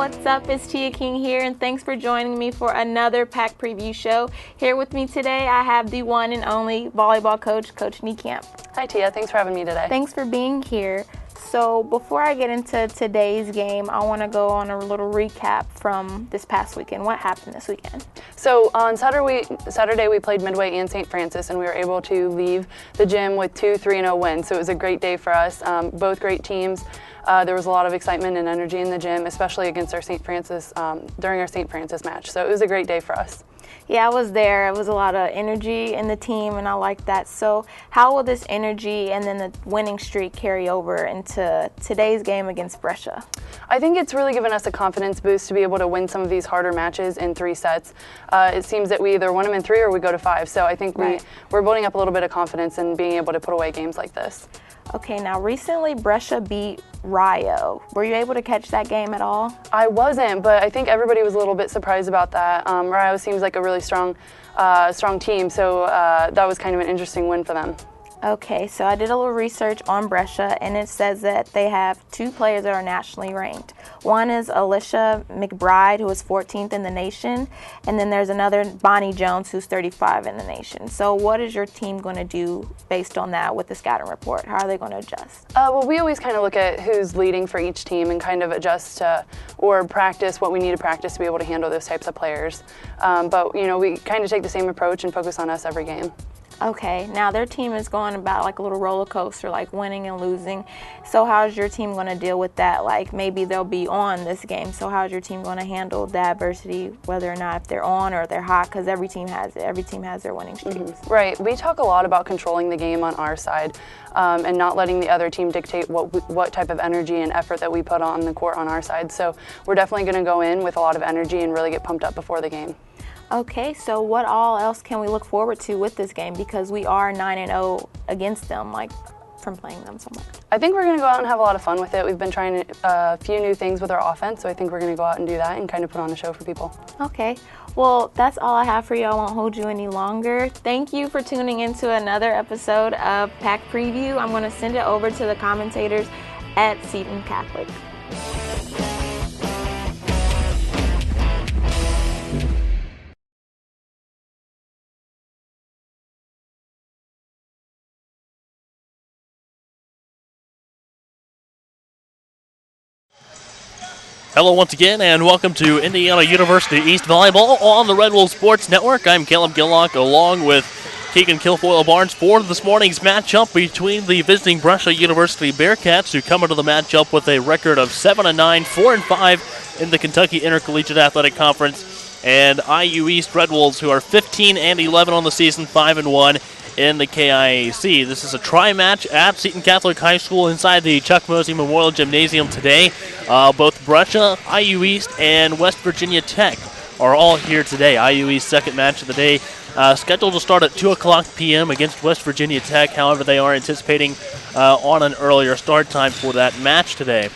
what's up? It's Tia King here, and thanks for joining me for another Pack Preview show. Here with me today, I have the one and only volleyball coach, Coach Niekamp. Hi, Tia. Thanks for having me today. Thanks for being here. So before I get into today's game, I want to go on a little recap from this past weekend. What happened this weekend? So on Saturday we played Midway and St. Francis, and we were able to leave the gym with 2 3-0 wins. So it was a great day for us. Both great teams. There was a lot of excitement and energy in the gym, especially against our St. Francis during our St. Francis match. So it was a great day for us. Yeah, I was there. It was a lot of energy in the team, and I like that. So how will this energy and then the winning streak carry over into today's game against Brescia? I think it's really given us a confidence boost to be able to win some of these harder matches in 3 sets. It seems that we either win them in 3 or we go to 5. So I think we're building up a little bit of confidence in being able to put away games like this. Okay, now recently Brescia beat Rio. Were you able to catch that game at all? I wasn't, but I think everybody was a little bit surprised about that. Rio seems like a really strong team, so that was kind of an interesting win for them. Okay, so I did a little research on Brescia, and it says that they have 2 players that are nationally ranked. One is Alicia McBride, who is 14th in the nation, and then there's another, Bonnie Jones, who's 35 in the nation. So what is your team going to do based on that with the scouting report? How are they going to adjust? Well, we always kind of look at who's leading for each team and kind of adjust to, or practice what we need to practice to be able to handle those types of players. But, you know, we kind of take the same approach and focus on us every game. Okay, now their team is going about like a little roller coaster, like winning and losing. So how's your team going to deal with that? Like maybe they'll be on this game. So how's your team going to handle the adversity, whether or not if they're on or they're hot? Because every team has it. Every team has their winning streaks. Mm-hmm. Right. We talk a lot about controlling the game on our side and not letting the other team dictate what type of energy and effort that we put on the court on our side. So we're definitely going to go in with a lot of energy and really get pumped up before the game. Okay, so what all else can we look forward to with this game? Because we are 9-0 against them, like from playing them so much. I think we're going to go out and have a lot of fun with it. We've been trying a few new things with our offense, so I think we're going to go out and do that and kind of put on a show for people. Okay, well, that's all I have for you. I won't hold you any longer. Thank you for tuning into another episode of Pack Preview. I'm going to send it over to the commentators at Seton Catholic. Hello once again, and welcome to Indiana University East Volleyball on the Red Wolf Sports Network. I'm Caleb Gillock along with Keegan Kilfoyle Barnes for this morning's matchup between the visiting Brescia University Bearcats, who come into the matchup with a record of 7-9, 4-5 in the Kentucky Intercollegiate Athletic Conference, and IU East Red Wolves, who are 15-11 on the season, 5-1 in the KIAC. This is a tri-match at Seton Catholic High School inside the Chuck Mosey Memorial Gymnasium today. Both Brescia, IU East, and West Virginia Tech are all here today. IU East's second match of the day, scheduled to start at 2 o'clock p.m. against West Virginia Tech. However, they are anticipating on an earlier start time for that match today.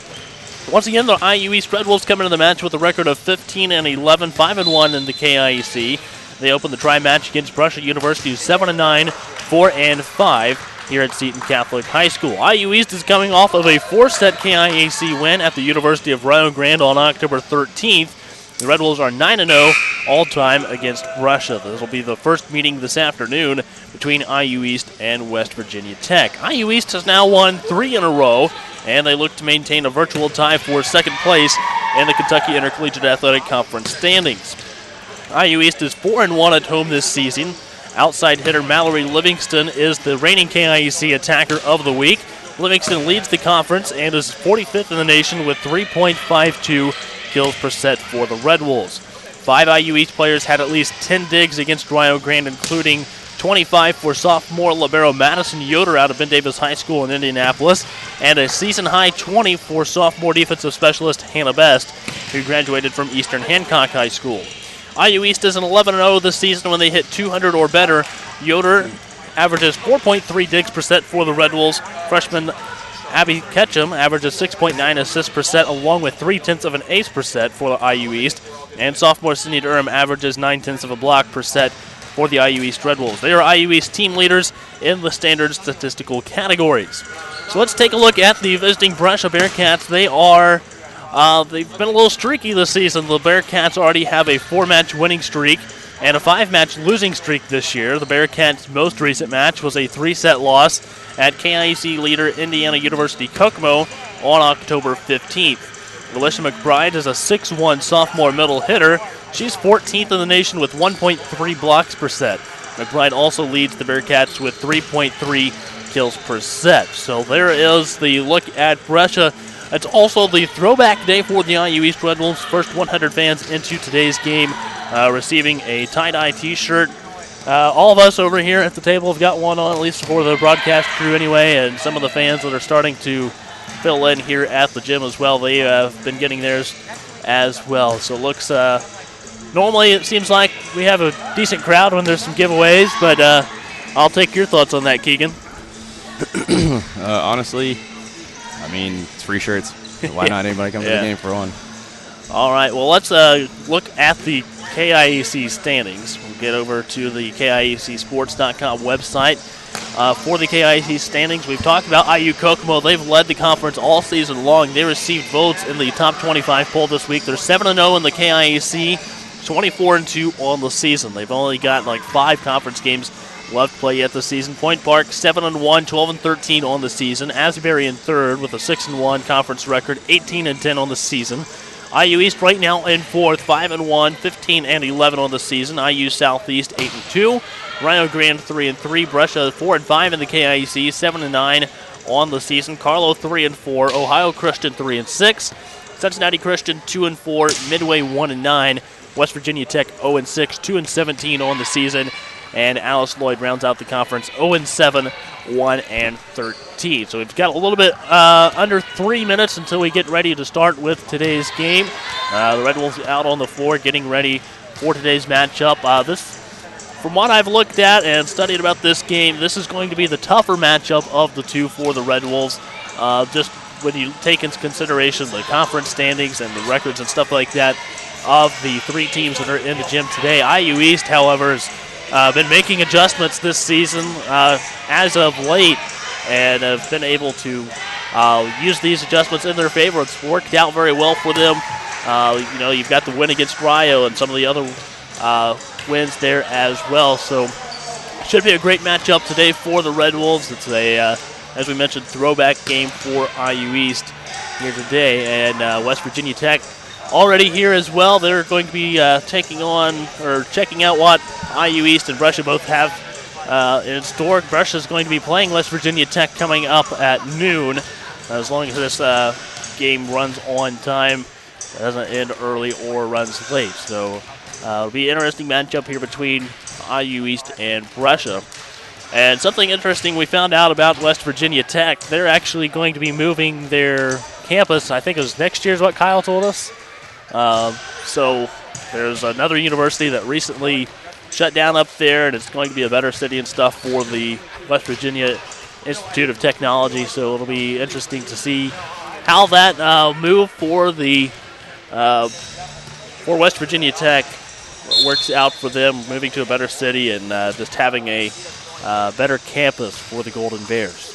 Once again, the IU East Red Wolves come into the match with a record of 15-11, 5-1 in the KIAC. They open the tri-match against Brescia University, 7-9, 4-5 here at Seton Catholic High School. IU East is coming off of a 4-set KIAC win at the University of Rio Grande on October 13th. The Red Wolves are 9-0 all-time against Brescia. This will be the first meeting this afternoon between IU East and West Virginia Tech. IU East has now won 3 in a row, and they look to maintain a virtual tie for second place in the Kentucky Intercollegiate Athletic Conference standings. IU East is 4-1 at home this season. Outside hitter Mallory Livingston is the reigning KIAC attacker of the week. Livingston leads the conference and is 45th in the nation with 3.52 kills per set for the Red Wolves. 5 IU East players had at least 10 digs against Rio Grande, including 25 for sophomore libero Madison Yoder out of Ben Davis High School in Indianapolis, and a season-high 20 for sophomore defensive specialist Hannah Best, who graduated from Eastern Hancock High School. IU East is an 11-0 this season when they hit 200 or better. Yoder averages 4.3 digs per set for the Red Wolves. Freshman Abby Ketchum averages 6.9 assists per set, along with 0.3 of an ace per set for the IU East. And sophomore Sydney Durham averages 0.9 of a block per set for the IU East Red Wolves. They are IU East team leaders in the standard statistical categories. So let's take a look at the visiting Brescia Bearcats. They are They've been a little streaky this season. The Bearcats already have a 4-match winning streak and a 5-match losing streak this year. The Bearcats' most recent match was a 3-set loss at KIAC leader Indiana University Kokomo on October 15th. Alicia McBride is a 6'1 sophomore middle hitter. She's 14th in the nation with 1.3 blocks per set. McBride also leads the Bearcats with 3.3 kills per set. So there is the look at Brescia. It's also the throwback day for the IU East Red Wolves. First 100 fans into today's game receiving a tie-dye t-shirt. All of us over here at the table have got one on, at least for the broadcast crew anyway, and some of the fans that are starting to fill in here at the gym as well. They have been getting theirs as well. So it looks, normally it seems like we have a decent crowd when there's some giveaways, but I'll take your thoughts on that, Keegan. Honestly, I mean, it's free shirts. Why not anybody come to the game for one? All right, well, let's look at the KIAC standings. We'll get over to the KIACsports.com website. For the KIAC standings, we've talked about IU Kokomo. They've led the conference all season long. They received votes in the top 25 poll this week. They're 7-0 in the KIAC, 24-2 on the season. They've only got like 5 conference games left to play yet this season. Point Park 7-1, 12-13 on the season. Asbury in third with a 6-1 conference record, 18-10 on the season. IU East right now in fourth, 5-1, 15-11 on the season. IU Southeast 8-2. Rio Grande 3-3. Brescia 4-5 in the KIAC, 7-9 on the season. Carlo 3-4. Ohio Christian 3-6. Cincinnati Christian 2-4. Midway 1-9. West Virginia Tech 0-6, 2-17 on the season. And Alice Lloyd rounds out the conference 0-7, 1-13. So we've got a little bit under 3 minutes until we get ready to start with today's game. The Red Wolves out on the floor getting ready for today's matchup. From what I've looked at and studied about this game, this is going to be the tougher matchup of the two for the Red Wolves. Just when you take into consideration the conference standings and the records and stuff like that of the 3 teams that are in the gym today. IU East, however, has been making adjustments this season as of late and have been able to use these adjustments in their favor. It's worked out very well for them. You've got the win against Rio and some of the other wins there as well. So should be a great matchup today for the Red Wolves. It's a, as we mentioned, throwback game for IU East here today. And West Virginia Tech already here as well. They're going to be checking out what IU East and Brescia both have in store. Brescia is going to be playing West Virginia Tech coming up at noon. As long as this game runs on time, it doesn't end early or runs late. So it'll be an interesting matchup here between IU East and Brescia. And something interesting we found out about West Virginia Tech, they're actually going to be moving their campus. I think it was next year is what Kyle told us. So there's another university that recently shut down up there, and it's going to be a better city and stuff for the West Virginia Institute of Technology. So it'll be interesting to see how that move for West Virginia Tech works out for them, moving to a better city and just having a better campus for the Golden Bears.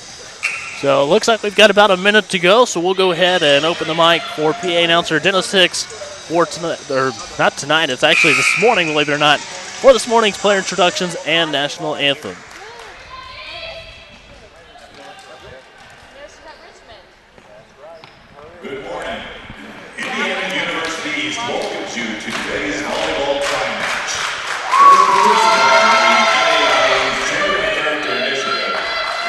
So it looks like we've got about a minute to go, so we'll go ahead and open the mic for PA announcer Dennis Hicks for tonight, or not tonight, it's actually this morning, believe it or not, for this morning's player introductions and national anthem. Good morning. Indiana University East welcomes you to today's volleyball try match. For the first time in the NAIA's Gender and Character Initiative,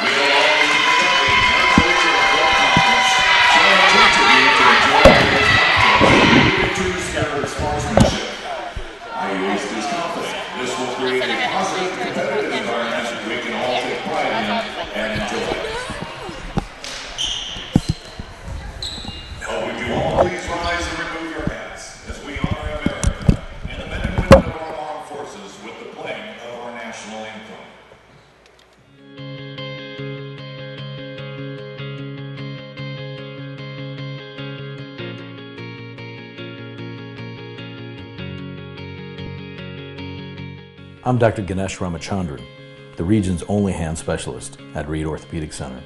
we along with the champion Intercollegiate Conference join each of you to enjoy the contest to scatter sportsmanship. IU East is confident this will create a positive, competitive environment we can all take pride in and enjoy. Now, would you all please rise and remove your hats as we honor America and the men and women of our armed forces with the playing of our national anthem. I'm Dr. Ganesh Ramachandran, the region's only hand specialist at Reed Orthopedic Center.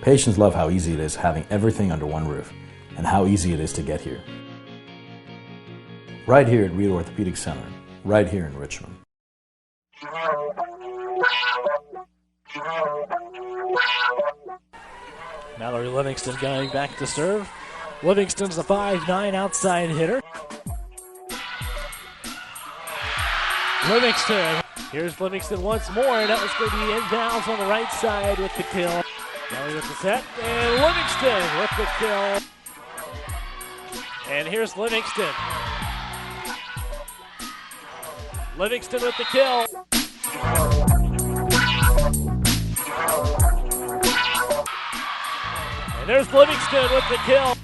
Patients love how easy it is having everything under one roof and how easy it is to get here. Right here at Reed Orthopedic Center, right here in Richmond. Mallory Livingston going back to serve. Livingston's the 5'9" outside hitter. Livingston. Here's Livingston once more, and that was going to be inbounds on the right side with the kill. Mallory with the set, and Livingston with the kill. And here's Livingston. Livingston with the kill. And there's Livingston with the kill.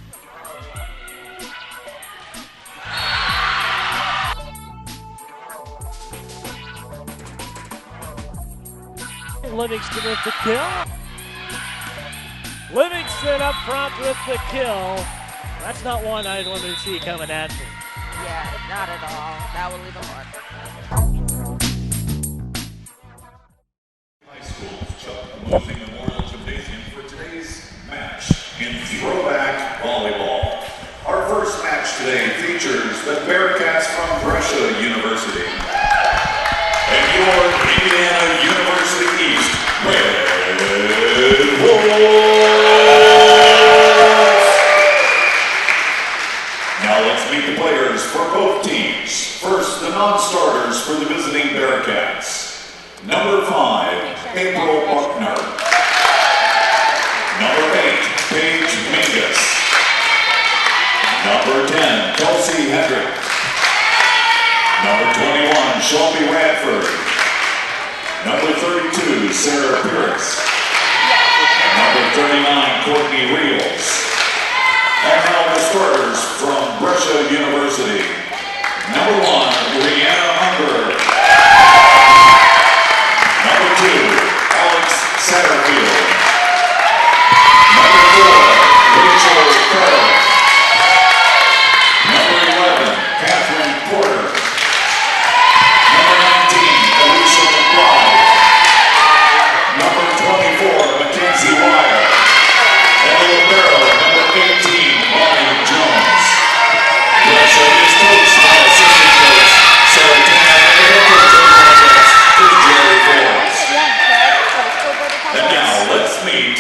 Livingston with the kill. Livingston up front with the kill. That's not one I'd want to see coming at me. Yeah, not at all. That would leave a mark. High School Chuck Moving Memorial Gymnasium for today's match in throwback volleyball. Our first match today features the Bearcats from Brescia University and your Indiana University East Red Wolves. Now let's meet the players for both teams. First, the non-starters for the visiting Bearcats. Number 5, April Buckner. Number 8, Paige Mingus. Number 10, Kelsey Hendrick. Number 21, Shelby Radford. Number 32, Sarah Pierce. Number 39, Courtney Reels. And now the starters from Brescia University. Number 1, Leanna Unger. Number 2, Alex Satterfield. Number 4, Rachel Carter. Number 11, Catherine Porter. Number 19, Alicia McBride. Number 24, Mackenzie Wire. And the libero, number 18, Bonnie Jones. Brescia is coached by assistant coach Sarah Tan and head coach of the Bearcats is Jerry Forbes. And now let's meet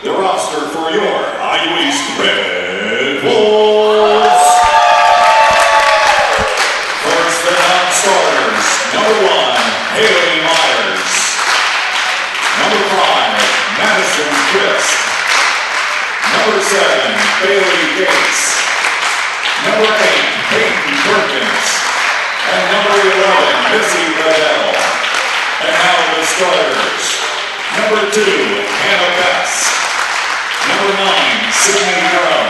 the roster for your IU East Red Wolves. First, the non-starters. Number 1, Haley Myers. Number 5, Madison Christ. Number 7, Bailey Gates. Number 8, Peyton Perkins. And number 11, Missy Bedell. And now the starters. Number 2, Hannah Bess. Number 9, Sydney Durham.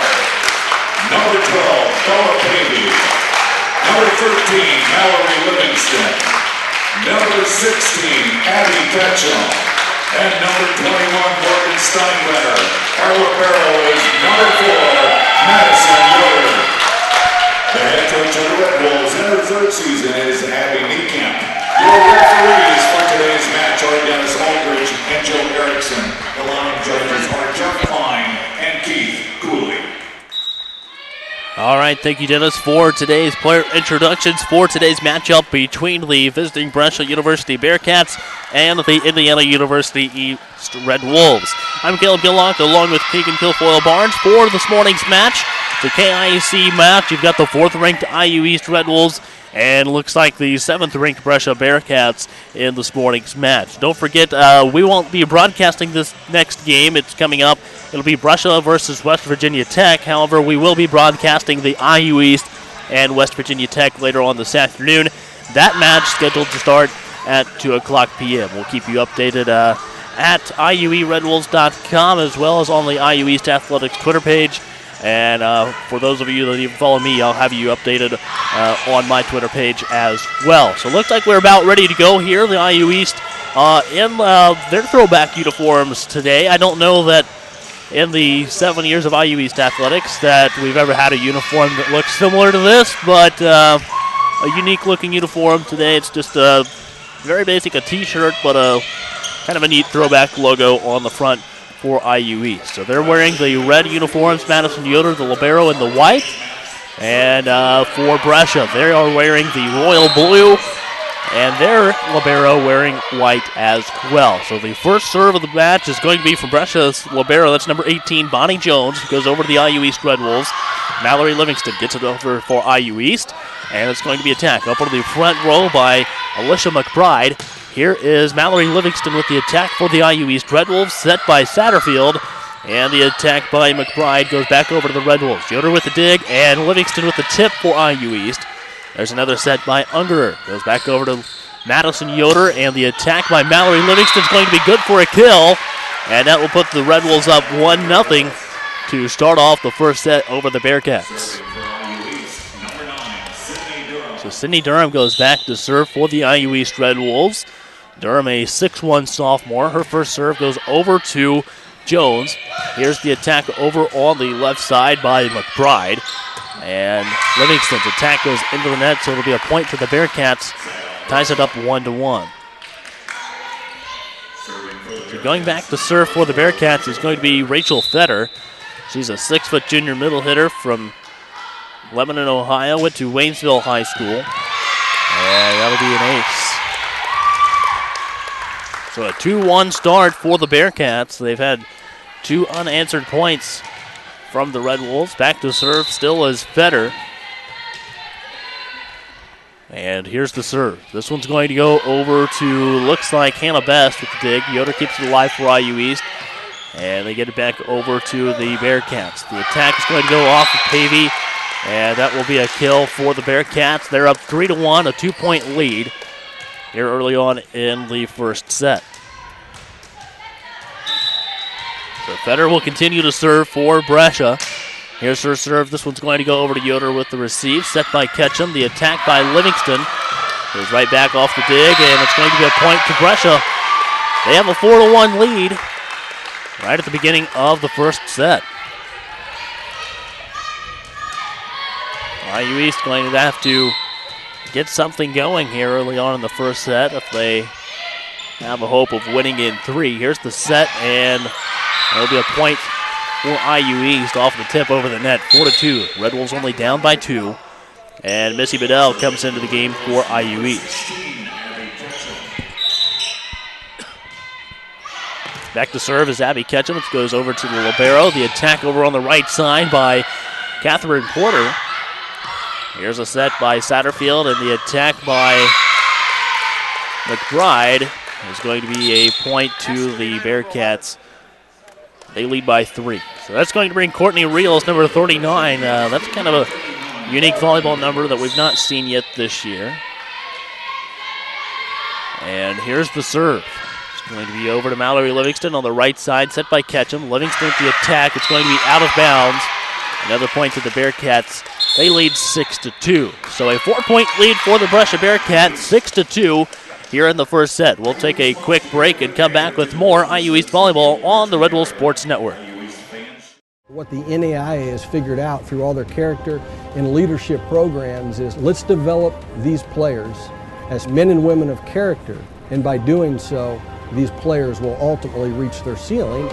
Number 12, Bella Pavey. Number 13, Mallory Livingston. Number 16, Abby Ketchum. And number 21, Morgan Steinbrenner. Our libero is number 4, Madison Yoder. The head coach of the Red Wolves in her third season is Abby Niekamp. Your referees for today's match are Dennis Aldridge and Joe Erickson. The line judges are Jeff Klein and Keith Cooley. All right, thank you, Dennis, for today's player introductions for today's matchup between the visiting Brescia University Bearcats and the Indiana University East Red Wolves. I'm Caleb Gillock along with Keegan Kilfoyle Barnes for this morning's match. The KIAC match, you've got the 4th-ranked IU East Red Wolves and looks like the 7th-ranked Brescia Bearcats in this morning's match. Don't forget, we won't be broadcasting this next game. It's coming up. It'll be Brescia versus West Virginia Tech. However, we will be broadcasting the IU East and West Virginia Tech later on this afternoon. That match scheduled to start at 2 o'clock p.m. We'll keep you updated at IUERedWolves.com as well as on the IU East Athletics Twitter page. And for those of you that even follow me, I'll have you updated on my Twitter page as well. So it looks like we're about ready to go here. The IU East in their throwback uniforms today. I don't know that in the 7 years of IU East Athletics that we've ever had a uniform that looks similar to this, but a unique-looking uniform today. It's just very basic, a T-shirt, but a kind of a neat throwback logo on the front for IU East. So they're wearing the red uniforms, Madison Yoder, the libero, in the white. And for Brescia, they are wearing the royal blue, and their libero wearing white as well. So the first serve of the match is going to be from Brescia's libero. That's number 18, Bonnie Jones, who goes over to the IU East Red Wolves. Mallory Livingston gets it over for IU East, and it's going to be attacked up onto the front row by Alicia McBride. Here is Mallory Livingston with the attack for the IU East Red Wolves, set by Satterfield. And the attack by McBride goes back over to the Red Wolves. Yoder with the dig, and Livingston with the tip for IU East. There's another set by Ungerer. Goes back over to Madison Yoder, and the attack by Mallory Livingston is going to be good for a kill. And that will put the Red Wolves up 1-0 to start off the first set over the Bearcats. So Sydney Durham goes back to serve for the IU East Red Wolves. Durham, a 6'1 sophomore. Her first serve goes over to Jones. Here's the attack over on the left side by McBride. And Livingston's attack goes into the net, so it'll be a point for the Bearcats. Ties it up 1-1. So going back to serve for the Bearcats is going to be Rachel Fetter. She's a 6-foot junior middle hitter from Lebanon, Ohio. Went to Waynesville High School. And that'll be an ace. So a 2-1 start for the Bearcats. They've had 2 unanswered points from the Red Wolves. Back to serve still is Fetter. And here's the serve. This one's going to go over to, looks like, Hannah Best with the dig. Yoder keeps it alive for IU East. And they get it back over to the Bearcats. The attack is going to go off of Pavey. And that will be a kill for the Bearcats. They're up 3-1, a 2-point lead here early on in the first set. So Fetter will continue to serve for Brescia. Here's her serve. This one's going to go over to Yoder with the receive. Set by Ketchum. The attack by Livingston. Goes right back off the dig, and it's going to be a point to Brescia. They have a 4-1 lead right at the beginning of the first set. IU East going to have to get something going here early on in the first set if they have a hope of winning in 3. Here's the set, and it'll be a point for IU East off the tip over the net, 4-2. Red Wolves only down by 2, and Missy Bedell comes into the game for IU East. Back to serve is Abby Ketchum. It goes over to the libero. The attack over on the right side by Catherine Porter. Here's a set by Satterfield, and the attack by McBride is going to be a point to the Bearcats. They lead by 3. So that's going to bring Courtney Reels, number 39. That's kind of a unique volleyball number that we've not seen yet this year. And here's the serve. It's going to be over to Mallory Livingston on the right side, set by Ketchum. Livingston with the attack. It's going to be out of bounds. Another point to the Bearcats. They lead 6-2. So a 4-point lead for the Brescia Bearcats, 6-2 here in the first set. We'll take a quick break and come back with more IU East volleyball on the Red Wolf Sports Network. What the NAIA has figured out through all their character and leadership programs is let's develop these players as men and women of character, and by doing so, these players will ultimately reach their ceiling.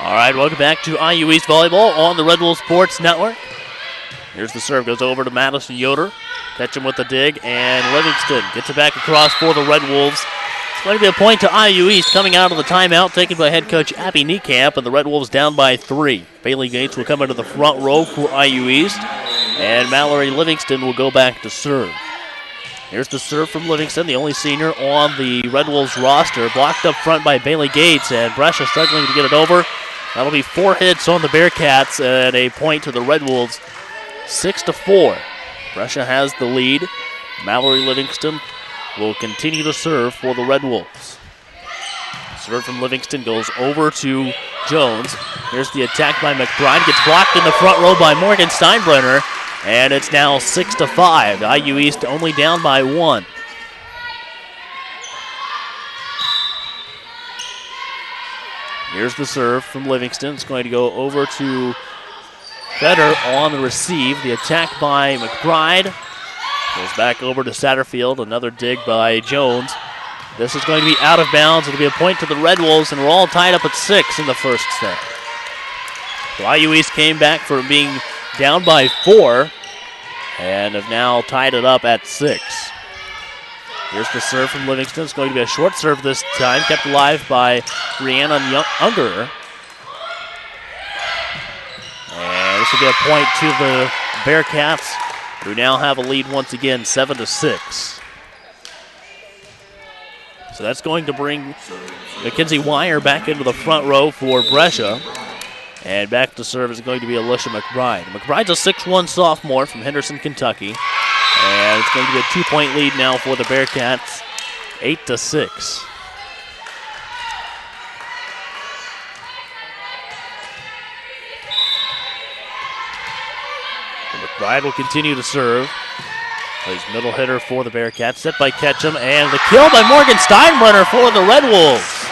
All right, welcome back to IU East Volleyball on the Red Wolf Sports Network. Here's the serve, goes over to Madison Yoder. Ketchum with the dig, and Livingston gets it back across for the Red Wolves. It's going to be a point to IU East coming out of the timeout, taken by head coach Abby Niekamp, and the Red Wolves down by 3. Bailey Gates will come into the front row for IU East, and Mallory Livingston will go back to serve. Here's the serve from Livingston, the only senior on the Red Wolves roster. Blocked up front by Bailey Gates, and Brescia struggling to get it over. That'll be 4 hits on the Bearcats and a point to the Red Wolves, 6-4. Brescia has the lead. Mallory Livingston will continue to serve for the Red Wolves. Serve from Livingston goes over to Jones. Here's the attack by McBride. Gets blocked in the front row by Morgan Steinbrenner. And it's now 6-5. IU East only down by 1. Here's the serve from Livingston. It's going to go over to Fetter on the receive. The attack by McBride. Goes back over to Satterfield. Another dig by Jones. This is going to be out of bounds. It'll be a point to the Red Wolves, and we're all tied up at 6 in the first set. So IU East came back from being down by 4 and have now tied it up at 6. Here's the serve from Livingston. It's going to be a short serve this time, kept alive by Rhiannon Ungerer. And this will be a point to the Bearcats, who now have a lead once again, 7-6. So that's going to bring Mackenzie Wire back into the front row for Brescia. And back to serve is going to be Alicia McBride. McBride's a 6'1 sophomore from Henderson, Kentucky. And it's going to be a 2-point lead now for the Bearcats, 8-6. McBride will continue to serve. Plays middle hitter for the Bearcats, set by Ketchum, and the kill by Morgan Steinbrenner for the Red Wolves.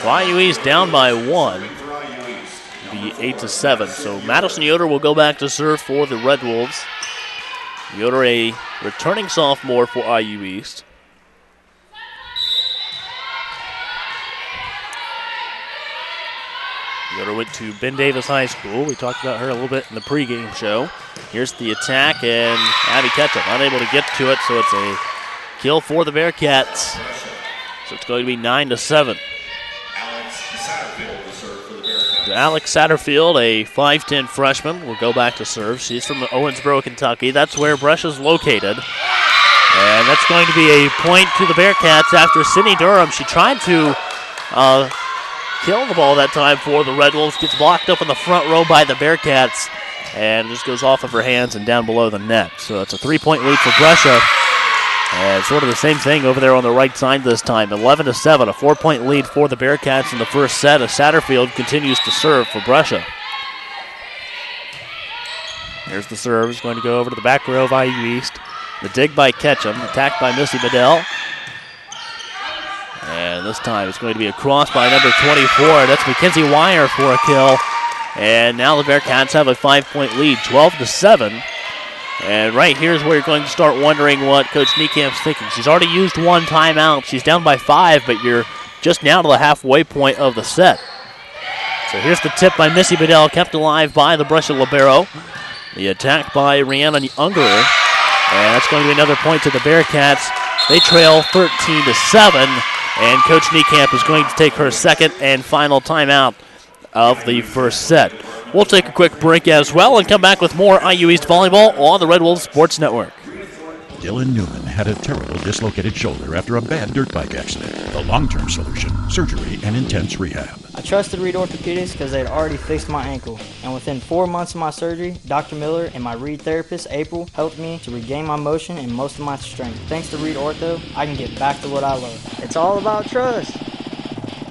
IU East down by 1. It'll be 8-7. So Madison Yoder will go back to serve for the Red Wolves. Yoder, a returning sophomore for IU East. Yoder went to Ben Davis High School. We talked about her a little bit in the pregame show. Here's the attack, and Abby Ketchum unable to get to it, so it's a kill for the Bearcats. So it's going to be 9-7. Alex Satterfield, a 5'10 freshman, will go back to serve. She's from Owensboro, Kentucky. That's where Brescia's located. And that's going to be a point to the Bearcats after Sydney Durham. She tried to kill the ball that time for the Red Wolves. Gets blocked up in the front row by the Bearcats and just goes off of her hands and down below the net. So it's a 3-point lead for Brescia. And sort of the same thing over there on the right side this time. 11-7, a 4-point lead for the Bearcats in the first set as Satterfield continues to serve for Brescia. Here's the serve. It's going to go over to the back row of IU East. The dig by Ketchum, attacked by Missy Bedell. And this time it's going to be a cross by number 24. That's Mackenzie Wire for a kill. And now the Bearcats have a 5-point lead, 12-7. And right here is where you're going to start wondering what Coach Niecamp's thinking. She's already used one timeout. She's down by 5, but you're just now to the halfway point of the set. So here's the tip by Missy Bedell, kept alive by the Brescia libero. The attack by Rhiannon Ungerer. And that's going to be another point to the Bearcats. They trail 13-7. And Coach Niekamp is going to take her second and final timeout of the first set. We'll take a quick break as well and come back with more IU East volleyball on the Red Wolves Sports Network. Dylan Newman had a terrible dislocated shoulder after a bad dirt bike accident. The long-term solution, surgery and intense rehab. I trusted Reed Orthopedics because they had already fixed my ankle. And within 4 months of my surgery, Dr. Miller and my Reed therapist, April, helped me to regain my motion and most of my strength. Thanks to Reed Ortho, I can get back to what I love. It's all about trust.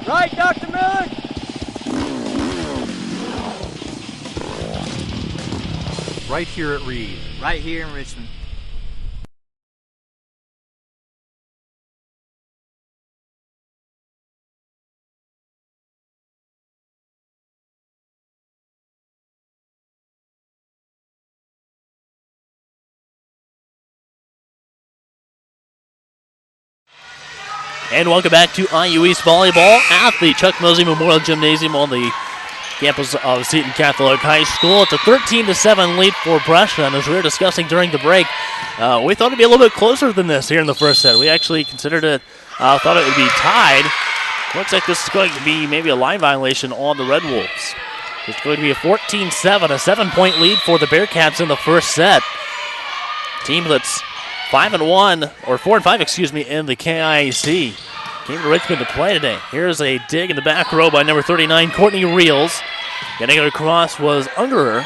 Right, Dr. Miller? Right here at Reed. Right here in Richmond. And welcome back to IU East volleyball at the Chuck Mosey Memorial Gymnasium on the campus of Seton Catholic High School. It's a 13-7 lead for Brescia, and as we were discussing during the break, we thought it'd be a little bit closer than this here in the first set. We actually considered it, thought it would be tied. Looks like this is going to be maybe a line violation on the Red Wolves. It's going to be a 14-7, a 7-point lead for the Bearcats in the first set. team that's 5-1, or 4-5, excuse me, in the KIAC. Came to Richmond to play today. Here's a dig in the back row by number 39, Courtney Reels. Getting it across was Ungerer.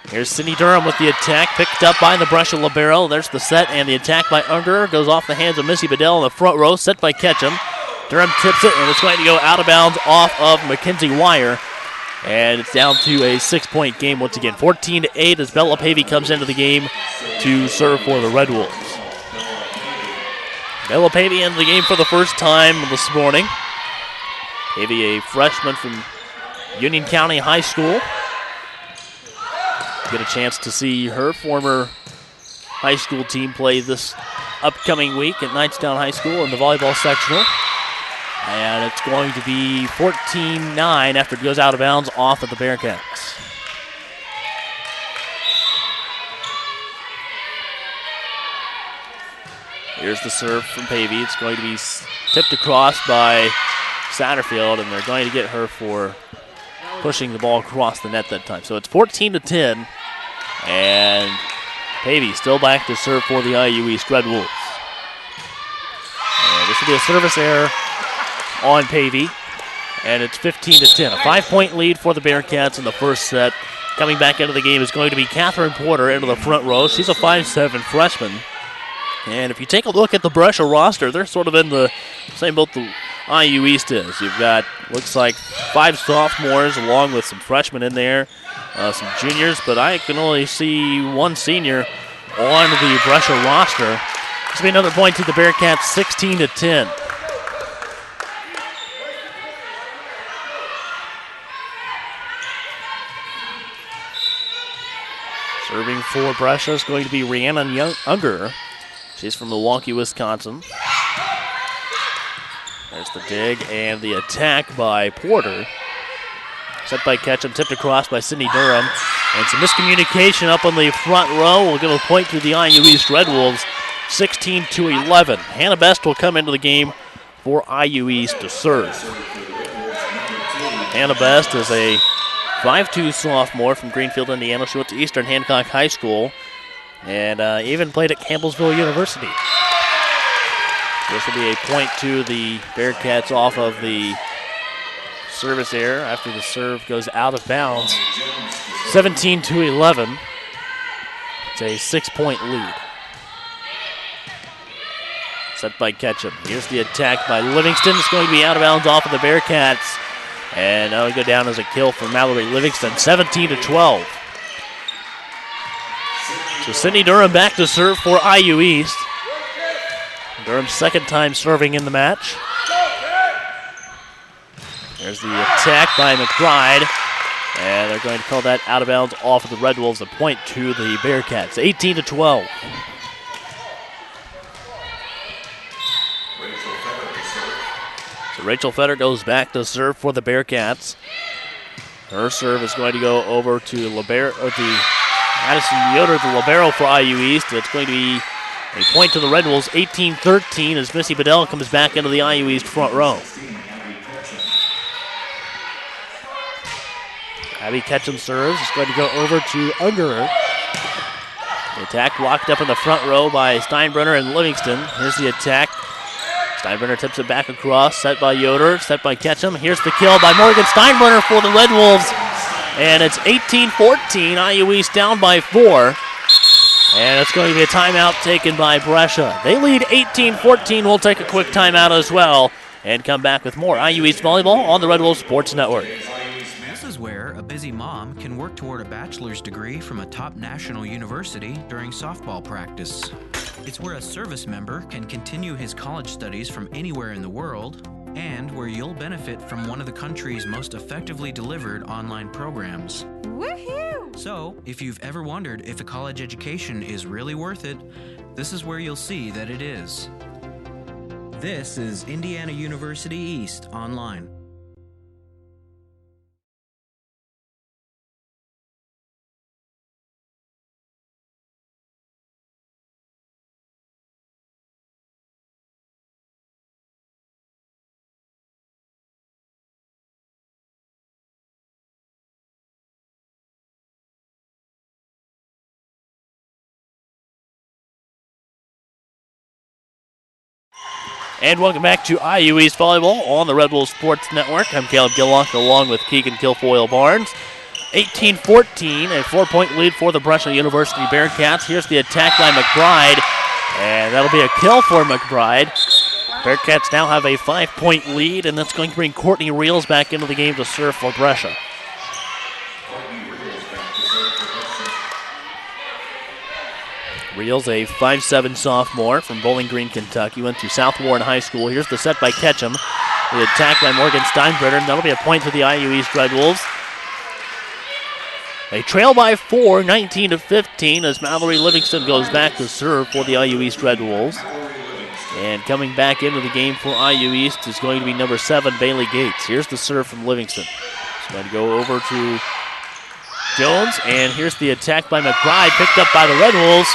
Here's Sydney Durham with the attack, picked up by the Brescia libero. There's the set, and the attack by Ungerer goes off the hands of Missy Bedell in the front row, set by Ketchum. Durham tips it, and it's going to go out of bounds off of Mackenzie Wire. And it's down to a 6-point game once again. 14-8 as Bella Pavey comes into the game to serve for the Red Wolves. Bella Pavey into the game for the first time this morning. Pavey, a freshman from Union County High School. Get a chance to see her former high school team play this upcoming week at Knightstown High School in the volleyball sectional. And it's going to be 14-9 after it goes out of bounds off of the Bearcats. Here's the serve from Pavey. It's going to be tipped across by Satterfield, and they're going to get her for pushing the ball across the net that time. So it's 14-10, and Pavey still back to serve for the IU East Red Wolves. And this will be a service error on Pavey, and it's 15-10. A 5-point lead for the Bearcats in the first set. Coming back into the game is going to be Catherine Porter into the front row. She's a 5'7" freshman. And if you take a look at the Brescia roster, they're sort of in the same boat the IU East is. You've got, looks like, 5 sophomores along with some freshmen in there, some juniors, but I can only see 1 senior on the Brescia roster. This will be another point to the Bearcats, 16-10. Serving for Brescia is going to be Rhiannon Ungerer. She's from Milwaukee, Wisconsin. There's the dig and the attack by Porter. Set by Ketchum, tipped across by Sydney Durham. And some miscommunication up on the front row. We'll give a point to the IU East Red Wolves, 16-11. Hannah Best will come into the game for IU East to serve. Hannah Best is a 5'2" sophomore from Greenfield, Indiana. She went to Eastern Hancock High School and even played at Campbellsville University. This will be a point to the Bearcats off of the service error after the serve goes out of bounds. 17-11. It's a 6-point lead. Set by Ketchum. Here's the attack by Livingston. It's going to be out of bounds off of the Bearcats. And that'll go down as a kill for Mallory Livingston, 17-12. So Sydney Durham back to serve for IU East. Durham's second time serving in the match. There's the attack by McBride. And they're going to call that out of bounds off of the Red Wolves, a point to the Bearcats, 18-12. So Rachel Fetter goes back to serve for the Bearcats. Her serve is going to go over to Madison Yoder, the libero for IU East. It's going to be a point to the Red Wolves, 18-13, as Missy Bedell comes back into the IU East front row. Abby Ketchum serves. It's going to go over to Ungerer. The attack blocked up in the front row by Steinbrenner and Livingston. Here's the attack. Steinbrenner tips it back across, set by Yoder, set by Ketchum. Here's the kill by Morgan Steinbrenner for the Red Wolves. And it's 18-14, IU East down by 4. And it's going to be a timeout taken by Brescia. They lead 18-14. We'll take a quick timeout as well and come back with more IU East Volleyball on the Red Wolves Sports Network. This is where a busy mom can work toward a bachelor's degree from a top national university during softball practice. It's where a service member can continue his college studies from anywhere in the world, and where you'll benefit from one of the country's most effectively delivered online programs. Woohoo! So, if you've ever wondered if a college education is really worth it, this is where you'll see that it is. This is Indiana University East Online. And welcome back to IU East Volleyball on the Red Bull Sports Network. I'm Caleb Gillock along with Keegan Kilfoyle Barnes. 18-14, a 4-point lead for the Brescia University Bearcats. Here's the attack by McBride, and that'll be a kill for McBride. Bearcats now have a 5-point lead, and that's going to bring Courtney Reels back into the game to serve for Brescia. Reels, a 5'7" sophomore from Bowling Green, Kentucky, went to South Warren High School. Here's the set by Ketchum. The attack by Morgan Steinbrenner, and that'll be a point to the IU East Red Wolves. They trail by 4, 19-15, as Mallory Livingston goes back to serve for the IU East Red Wolves. And coming back into the game for IU East is going to be number 7, Bailey Gates. Here's the serve from Livingston. It's going to go over to Jones, and here's the attack by McBride, picked up by the Red Wolves.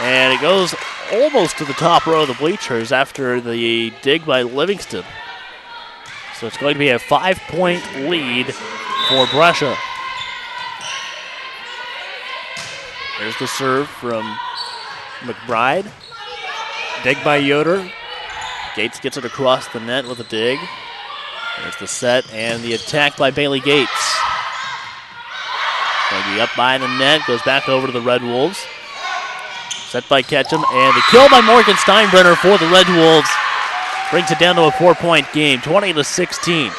And it goes almost to the top row of the bleachers after the dig by Livingston. So it's going to be a 5-point lead for Brescia. There's the serve from McBride. Dig by Yoder. Gates gets it across the net with a dig. There's the set and the attack by Bailey Gates. Going to be up by the net, goes back over to the Red Wolves. Set by Ketchum, and the kill by Morgan Steinbrenner for the Red Wolves brings it down to a 4-point game, 20-16.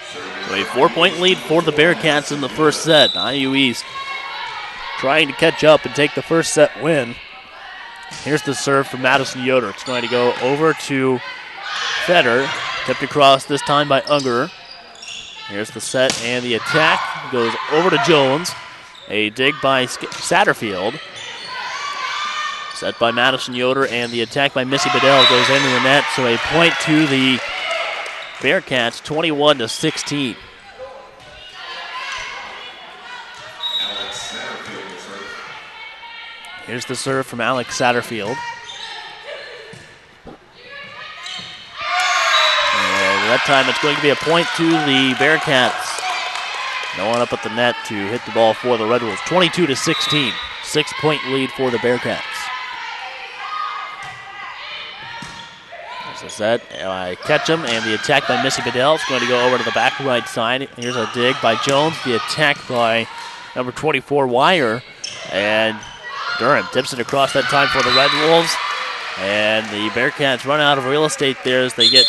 So a 4-point lead for the Bearcats in the first set. IU East trying to catch up and take the first set win. Here's the serve from Madison Yoder. It's going to go over to Feder, tipped across this time by Unger. Here's the set and the attack goes over to Jones. A dig by Satterfield. Set by Madison Yoder, and the attack by Missy Bedell goes into the net, so a point to the Bearcats, 21-16. Here's the serve from Alex Satterfield. And that time it's going to be a point to the Bearcats. No one up at the net to hit the ball for the Red Wolves. 22-16. 6-point lead for the Bearcats. There's a set by Ketchum, and the attack by Missy Bedell. It's going to go over to the back right side. Here's a dig by Jones. The attack by number 24, Wire. And Durham tips it across that time for the Red Wolves. And the Bearcats run out of real estate there as they get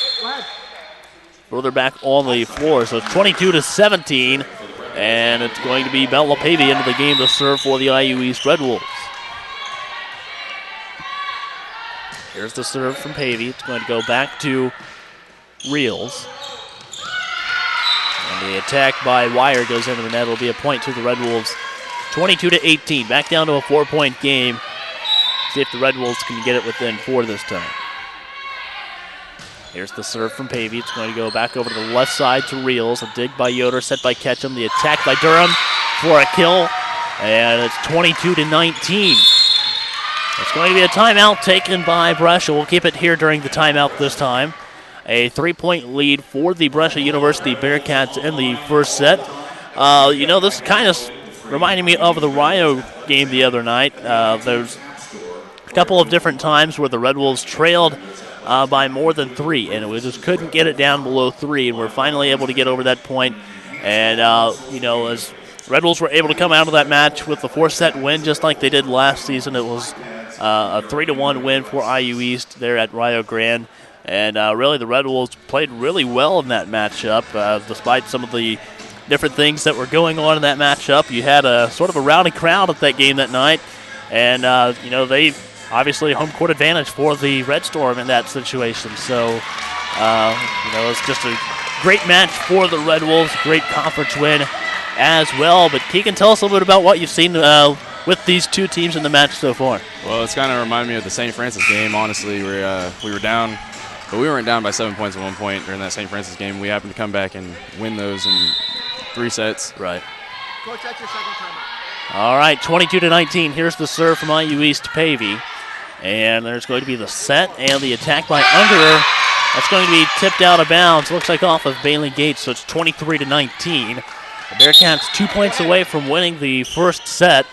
further back on the floor. So it's 22-17. And it's going to be Bella Pavey into the game to serve for the IU East Red Wolves. Here's the serve from Pavey. It's going to go back to Reels. And the attack by Wire goes into the net. It'll be a point to the Red Wolves. 22-18. Back down to a 4-point game. See if the Red Wolves can get it within 4 this time. Here's the serve from Pavey. It's going to go back over to the left side to Reels. A dig by Yoder, set by Ketchum. The attack by Durham for a kill. And it's 22-19. It's going to be a timeout taken by Brescia. We'll keep it here during the timeout this time. A 3-point lead for the Brescia University Bearcats in the first set. This is kind of reminding me of the Rio game the other night. There's a couple of different times where the Red Wolves trailed by more than 3, and we just couldn't get it down below 3, and we're finally able to get over that point. And, as Red Wolves were able to come out of that match with the 4-set win, just like they did last season, it was a 3-1 win for IU East there at Rio Grande. And really, the Red Wolves played really well in that matchup, despite some of the different things that were going on in that matchup. You had a sort of a rowdy crowd at that game that night, and, they obviously home court advantage for the Red Storm in that situation. So, it's just a great match for the Red Wolves, great conference win as well. But Keegan, tell us a little bit about what you've seen with these two teams in the match so far. Well, it's kind of reminded me of the St. Francis game, honestly, where we were down, but we weren't down by 7 points at one point during that St. Francis game. We happened to come back and win those in 3 sets. Right. Coach, that's your second timeout. All right, 22-19. Here's the serve from IU East Pavey. And there's going to be the set and the attack by Ungerer. That's going to be tipped out of bounds. Looks like off of Bailey Gates, so it's 23-19. The Bearcats 2 points away from winning the first set.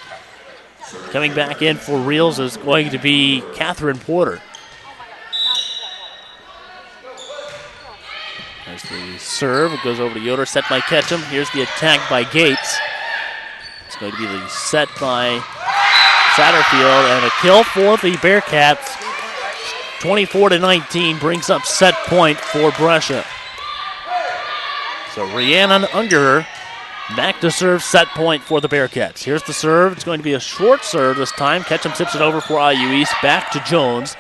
Coming back in for reels is going to be Catherine Porter. There's the serve. It goes over to Yoder. Set by Ketchum. Here's the attack by Gates. It's going to be the set by Satterfield, and a kill for the Bearcats. 24-19 brings up set point for Brescia. So Rhiannon Ungerer back to serve, set point for the Bearcats. Here's the serve. It's going to be a short serve this time. Ketchum tips it over for IU East. Back to Jones.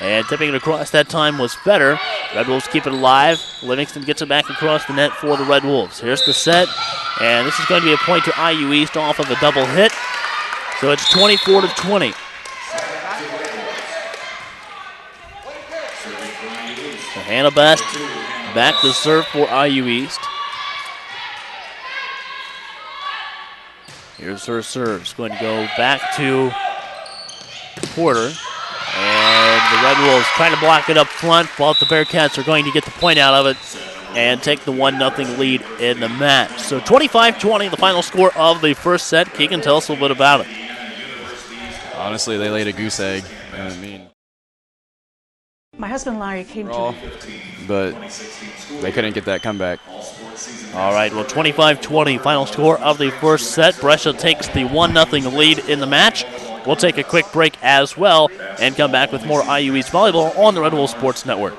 And tipping it across that time was better. Red Wolves keep it alive. Livingston gets it back across the net for the Red Wolves. Here's the set. And this is going to be a point to IU East off of a double hit. So it's 24-20. So Hannah Best back to serve for IU East. Here's her serve. It's going to go back to Porter. And the Red Wolves trying to block it up front, but the Bearcats are going to get the point out of it and take the 1-0 lead in the match. So 25-20, the final score of the first set. Keegan, tell us a little bit about it. Honestly, they laid a goose egg. My husband Larry came to me. But they couldn't get that comeback. All right, well, 25-20, final score of the first set. Brescia takes the 1-0 lead in the match. We'll take a quick break as well and come back with more IU East volleyball on the Red Wolves Sports Network.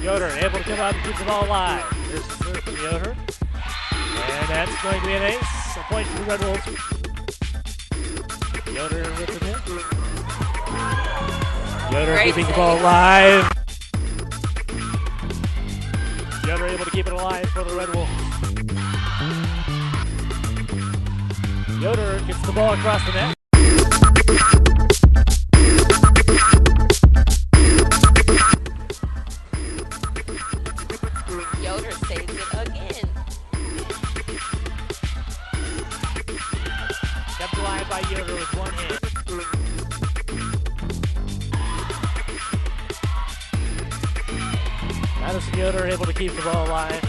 Yoder able to come out and keep the ball alive. Here's the serve from Yoder. And that's going to be an ace. A point for the Red Wolves. Yoder with the hit. Yoder Great keeping the save. ball alive. Yoder able to keep it alive for the Red Wolves. Yoder gets the ball across the net. Yoder saves it again. Kept alive by Yoder with one hand. Madison Yoder able to keep the ball alive.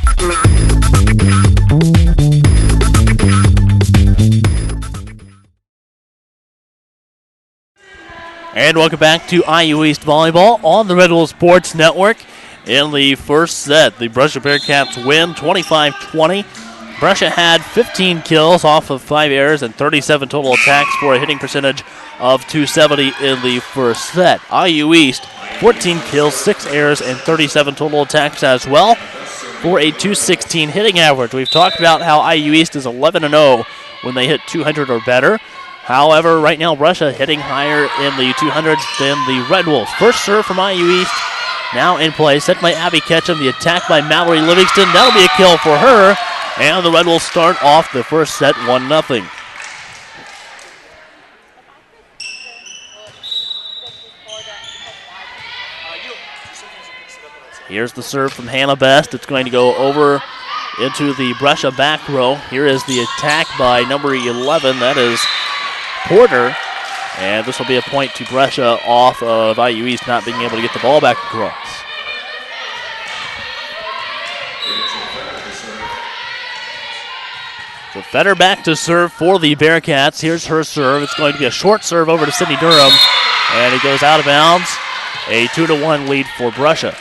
And welcome back to IU East Volleyball on the Red Wolves Sports Network. In the first set, the Brescia Bearcats win 25-20. Brescia had 15 kills off of 5 errors and 37 total attacks for a hitting percentage of .270 in the first set. IU East, 14 kills, 6 errors, and 37 total attacks as well for a .216 hitting average. We've talked about how IU East is 11-0 when they hit 200 or better. However, right now, Brescia hitting higher in the 200s than the Red Wolves. First serve from IU East, now in play, set by Abby Ketchum. The attack by Mallory Livingston. That'll be a kill for her. And the Red Wolves start off the first set 1-0. Here's the serve from Hannah Best. It's going to go over into the Brescia back row. Here is the attack by number 11. That is Porter. And this will be a point to Brescia off of IU East not being able to get the ball back across. So Fetter back to serve for the Bearcats. Here's her serve. It's going to be a short serve over to Sydney Durham. And it goes out of bounds. A 2-1 lead for Brescia.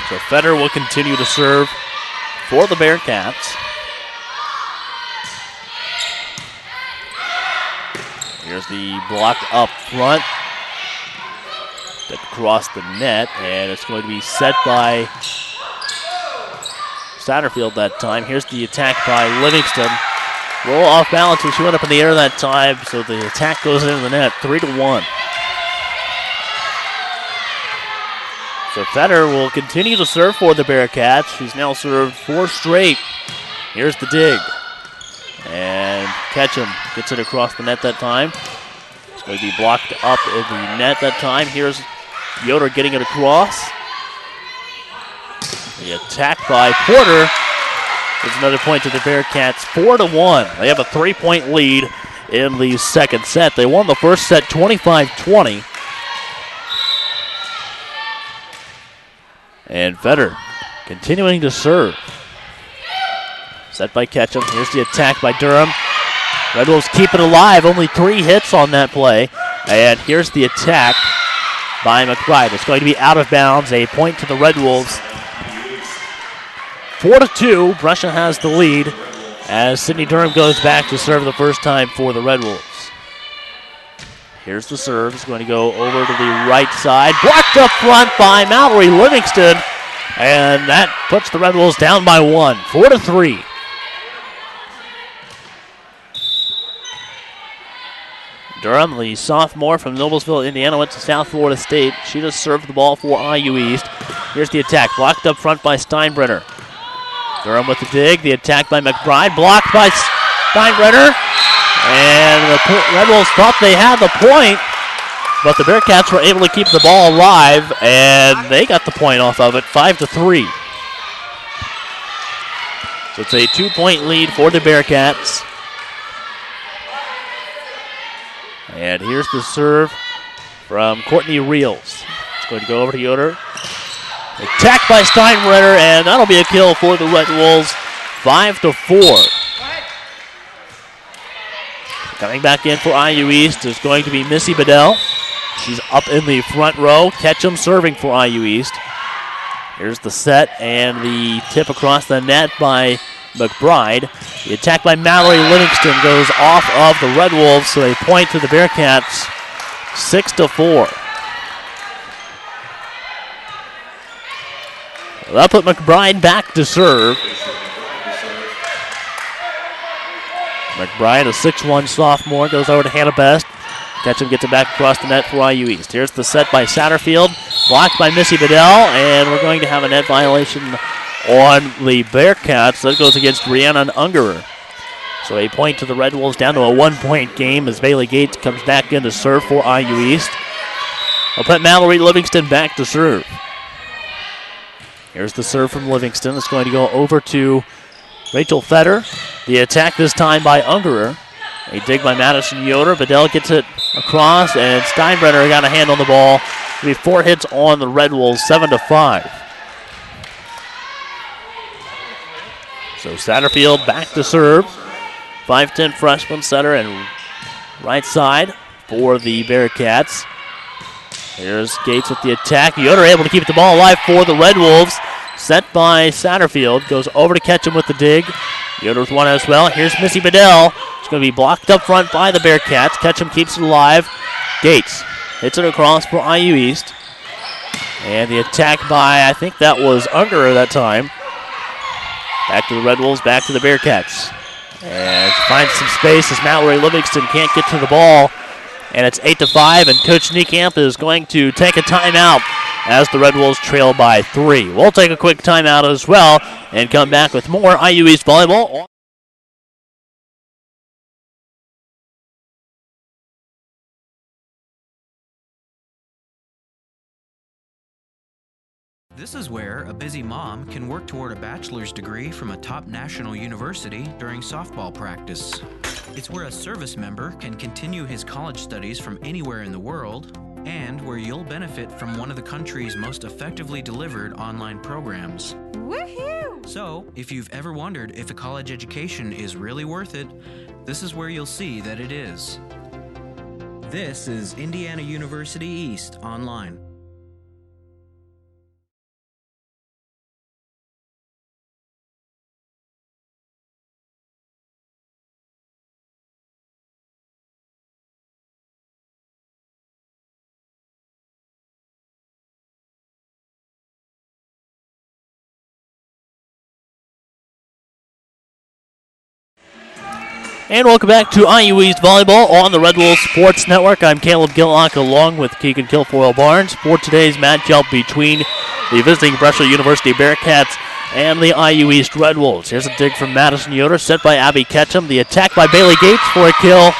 So Fetter will continue to serve for the Bearcats. Here's the block up front. Across the net, and it's going to be set by Satterfield that time. Here's the attack by Livingston. A little off balance when she went up in the air that time, so the attack goes into the net, 3-1. So Fetter will continue to serve for the Bearcats. She's now served 4 straight. Here's the dig. And Ketchum gets it across the net that time. It's going to be blocked up in the net that time. Here's Yoder getting it across. The attack by Porter. There's another point to the Bearcats, 4-1. They have a 3-point lead in the second set. They won the first set 25-20. And Fetter continuing to serve. Set by Ketchum. Here's the attack by Durham. Red Wolves keep it alive. Only 3 hits on that play. And here's the attack by McBride. It's going to be out of bounds. A point to the Red Wolves. 4-2. Brescia has the lead as Sydney Durham goes back to serve the first time for the Red Wolves. Here's the serve. It's going to go over to the right side. Blocked up front by Mallory Livingston. And that puts the Red Wolves down by 1. 4-3. Durham, the sophomore from Noblesville, Indiana, went to South Florida State. She just served the ball for IU East. Here's the attack, blocked up front by Steinbrenner. Durham with the dig, the attack by McBride, blocked by Steinbrenner. And the Red Wolves thought they had the point, but the Bearcats were able to keep the ball alive, and they got the point off of it, 5-3. So it's a 2-point lead for the Bearcats. And here's the serve from Courtney Reels. It's going to go over to Yoder. Attacked by Steinbrenner, and that'll be a kill for the Red Wolves, 5-4. Coming back in for IU East is going to be Missy Bedell. She's up in the front row. Ketchum serving for IU East. Here's the set and the tip across the net by McBride. The attack by Mallory Livingston goes off of the Red Wolves, so they point to the Bearcats, 6-4. That put McBride back to serve. McBride, a 6'1 sophomore, goes over to Hannah Best. Ketchum gets it back across the net for IU East. Here's the set by Satterfield, blocked by Missy Bedell, and we're going to have a net violation on the Bearcats. That goes against Rhiannon Ungerer. So a point to the Red Wolves, down to a 1-point game as Bailey Gates comes back in to serve for IU East. I'll put Mallory Livingston back to serve. Here's the serve from Livingston. It's going to go over to Rachel Fetter. The attack this time by Ungerer. A dig by Madison Yoder. Bedell gets it across, and Steinbrenner got a hand on the ball. It'll be 4 hits on the Red Wolves, 7-5. So Satterfield back to serve. 5'10 freshman setter and right side for the Bearcats. Here's Gates with the attack. Yoder able to keep the ball alive for the Red Wolves. Set by Satterfield. Goes over to Ketchum with the dig. Yoder with one as well. Here's Missy Bedell. It's going to be blocked up front by the Bearcats. Ketchum keeps it alive. Gates hits it across for IU East. And the attack by, I think that was Ungerer that time. Back to the Red Wolves, back to the Bearcats. And finds some space as Mallory Livingston can't get to the ball. And it's 8-5, and Coach Niekamp is going to take a timeout as the Red Wolves trail by 3. We'll take a quick timeout as well and come back with more IU East volleyball. This is where a busy mom can work toward a bachelor's degree from a top national university during softball practice. It's where a service member can continue his college studies from anywhere in the world, and where you'll benefit from one of the country's most effectively delivered online programs. Woohoo! So, if you've ever wondered if a college education is really worth it, this is where you'll see that it is. This is Indiana University East Online. And welcome back to IU East Volleyball on the Red Wolves Sports Network. I'm Caleb Gillock along with Keegan Kilfoyle Barnes for today's matchup between the visiting Brescia University Bearcats and the IU East Red Wolves. Here's a dig from Madison Yoder, set by Abby Ketchum. The attack by Bailey Gates for a kill.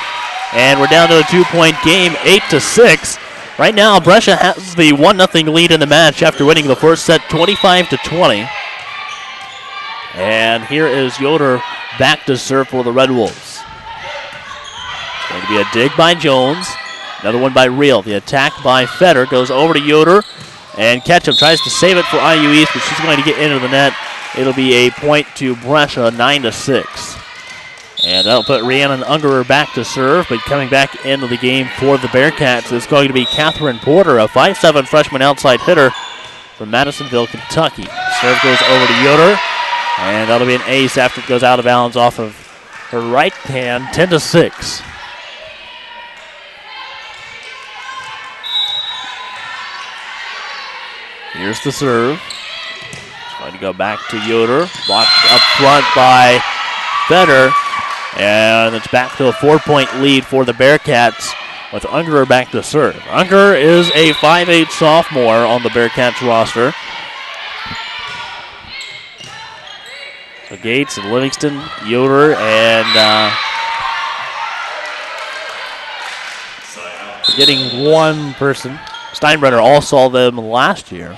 And we're down to a 2-point game, 8-6. Right now, Brescia has the 1-0 lead in the match after winning the first set 25-20. And here is Yoder back to serve for the Red Wolves. Going to be a dig by Jones. Another one by Reel. The attack by Fetter goes over to Yoder. And Ketchum tries to save it for IU East, but she's going to get into the net. It'll be a point to Brescia, 9-6. And that'll put Rhiannon Ungerer back to serve, but coming back into the game for the Bearcats is going to be Catherine Porter, a 5'7" freshman outside hitter from Madisonville, Kentucky. Serve goes over to Yoder, and that'll be an ace after it goes out of bounds off of her right hand, 10-6. Here's the serve. It's going to go back to Yoder. Blocked up front by Fetter. And it's back to a 4-point lead for the Bearcats with Ungerer back to serve. Ungerer is a 5'8" sophomore on the Bearcats roster. So Gates and Livingston, Yoder, and getting one person. Steinbrenner all saw them last year.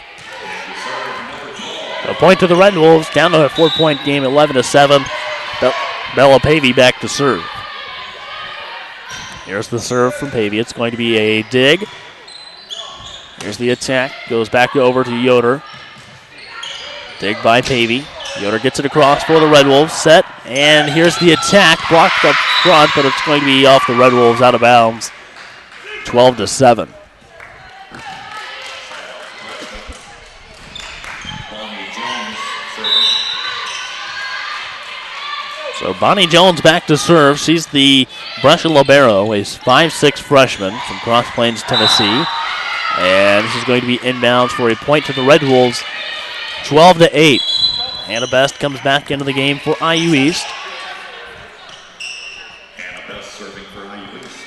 So a point to the Red Wolves, down to a 4-point game, 11-7. Bella Pavey back to serve. Here's the serve from Pavey. It's going to be a dig. Here's the attack. Goes back over to Yoder. Dig by Pavey. Yoder gets it across for the Red Wolves. Set. And here's the attack. Blocked up front, but it's going to be off the Red Wolves, out of bounds. 12-7. So Bonnie Jones back to serve. She's the Brescia libero, a 5'6" freshman from Cross Plains, Tennessee. And this is going to be inbounds for a point to the Red Wolves, 12-8. Hannah Best comes back into the game for IU East. Hannah Best serving for IU East.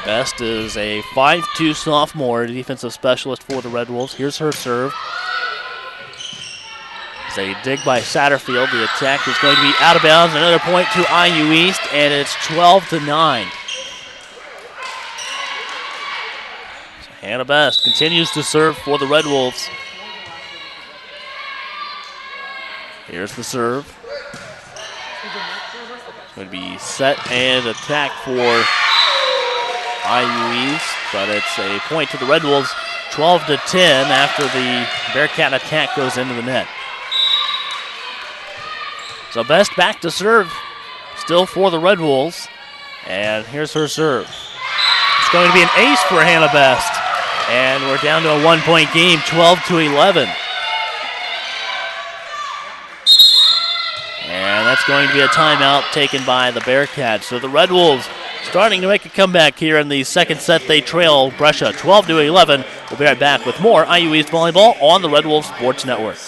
Best is a 5'2" sophomore, defensive specialist for the Red Wolves. Here's her serve. It's a dig by Satterfield. The attack is going to be out of bounds. Another point to IU East, and it's 12-9. So Hannah Best continues to serve for the Red Wolves. Here's the serve. It's going to be set and attack for IU East, but it's a point to the Red Wolves, 12-10 after the Bearcat attack goes into the net. So Best back to serve, still for the Red Wolves. And here's her serve. It's going to be an ace for Hannah Best. And we're down to a 1-point game, 12-11. And that's going to be a timeout taken by the Bearcats. So the Red Wolves starting to make a comeback here in the second set. They trail Brescia 12-11. We'll be right back with more IU East Volleyball on the Red Wolves Sports Network.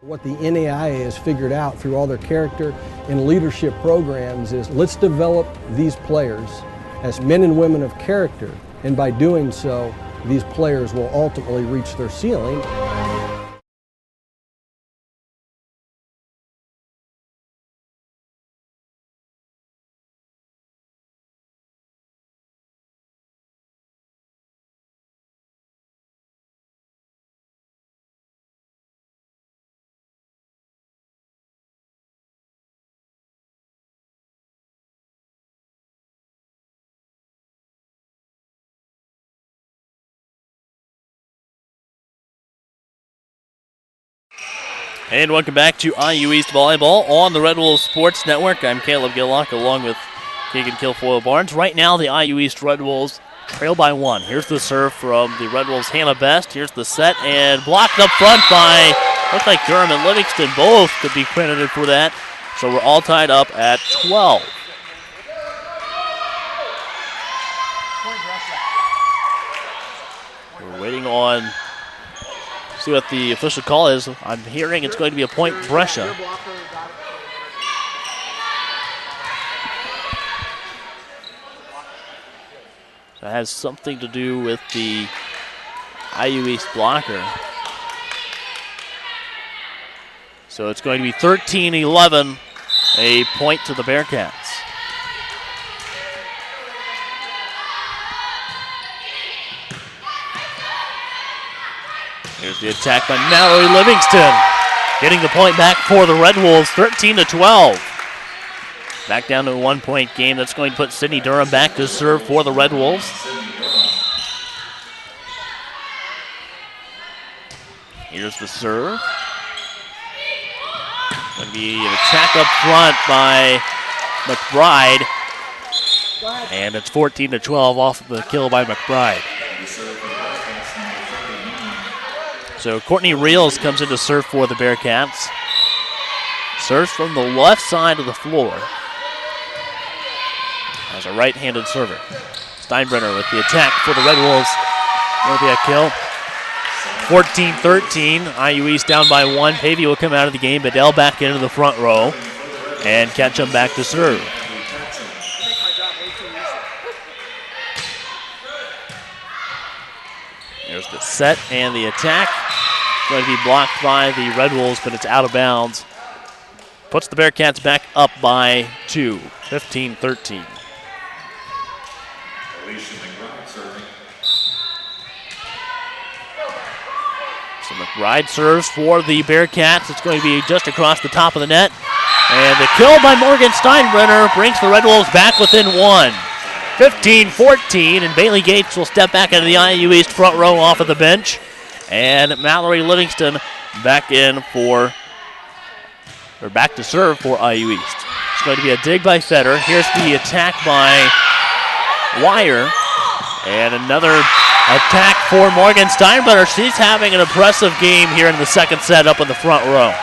What the NAIA has figured out through all their character and leadership programs is let's develop these players as men and women of character, and by doing so, these players will ultimately reach their ceiling. And welcome back to IU East Volleyball on the Red Wolves Sports Network. I'm Caleb Gillock along with Keegan Kilfoyle Barnes. Right now, the IU East Red Wolves trail by 1. Here's the serve from the Red Wolves' Hannah Best. Here's the set, and blocked up front by, looks like Durham and Livingston both could be credited for that. So we're all tied up at 12. We're waiting on, see what the official call is. I'm hearing it's going to be a point Brescia. So it has something to do with the IU East blocker. So it's going to be 13-11, a point to the Bearcats. Here's the attack by Mallory Livingston. Getting the point back for the Red Wolves, 13-12. Back down to a 1-point game. That's going to put Sydney Durham back to serve for the Red Wolves. Here's the serve. Going to be an attack up front by McBride. And it's 14-12 off of the kill by McBride. So Courtney Reels comes in to serve for the Bearcats. Serves from the left side of the floor. As a right-handed server. Steinbrenner with the attack for the Red Wolves. There'll be a kill. 14-13. IU East down by 1. Pavey will come out of the game. Bedell back into the front row. And Ketchum back to serve. There's the set and the attack. Going to be blocked by the Red Wolves, but it's out of bounds. Puts the Bearcats back up by 2. 15-13. So McBride serves for the Bearcats. It's going to be just across the top of the net. And the kill by Morgan Steinbrenner brings the Red Wolves back within 1. 15-14, and Bailey Gates will step back into the IU East front row off of the bench. And Mallory Livingston back in for, or back to serve for IU East. It's going to be a dig by Fetter. Here's the attack by Wire. And another attack for Morgan Steinbrenner. She's having an impressive game here in the second set up in the front row.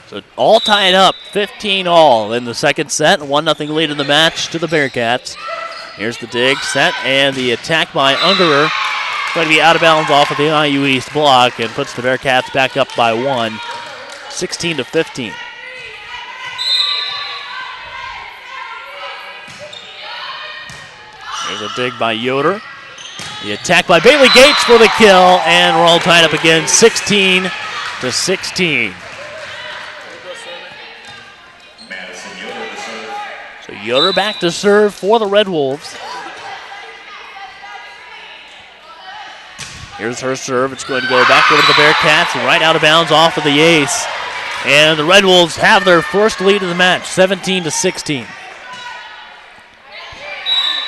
So all tied up, 15 all in the second set. 1-0 lead in the match to the Bearcats. Here's the dig, set, and the attack by Ungerer. Going to be out of bounds off of the IU East block and puts the Bearcats back up by 1, 16-15. There's a dig by Yoder. The attack by Bailey Gates for the kill, and we're all tied up again, 16-16. So Yoder back to serve for the Red Wolves. Here's her serve. It's going to go back over to the Bearcats and right out of bounds off of the ace. And the Red Wolves have their first lead of the match, 17-16.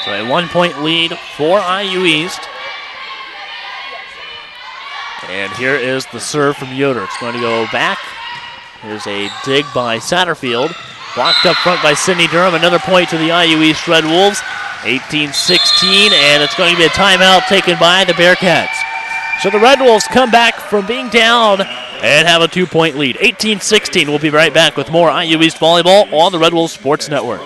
So a 1-point lead for IU East. And here is the serve from Yoder. It's going to go back. Here's a dig by Satterfield. Blocked up front by Sydney Durham. Another point to the IU East Red Wolves. 18-16, and it's going to be a timeout taken by the Bearcats. So the Red Wolves come back from being down and have a 2-point lead. 18-16. We'll be right back with more IU East Volleyball on the Red Wolves Sports Network.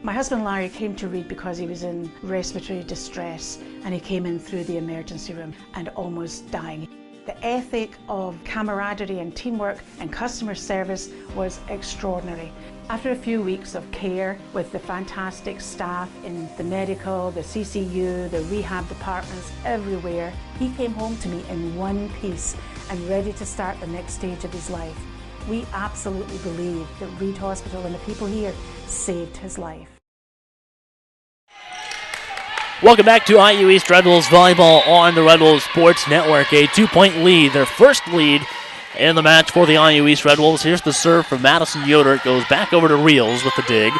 My husband Larry came to Reed because he was in respiratory distress, and he came in through the emergency room and almost dying. The ethic of camaraderie and teamwork and customer service was extraordinary. After a few weeks of care with the fantastic staff in the medical, the CCU, the rehab departments, everywhere, he came home to me in one piece and ready to start the next stage of his life. We absolutely believe that Reed Hospital and the people here saved his life. Welcome back to IU East Red Wolves Volleyball on the Red Wolves Sports Network. A 2-point lead, their first lead in the match for the IU East Red Wolves. Here's the serve from Madison Yoder. It goes back over to Reels with the dig.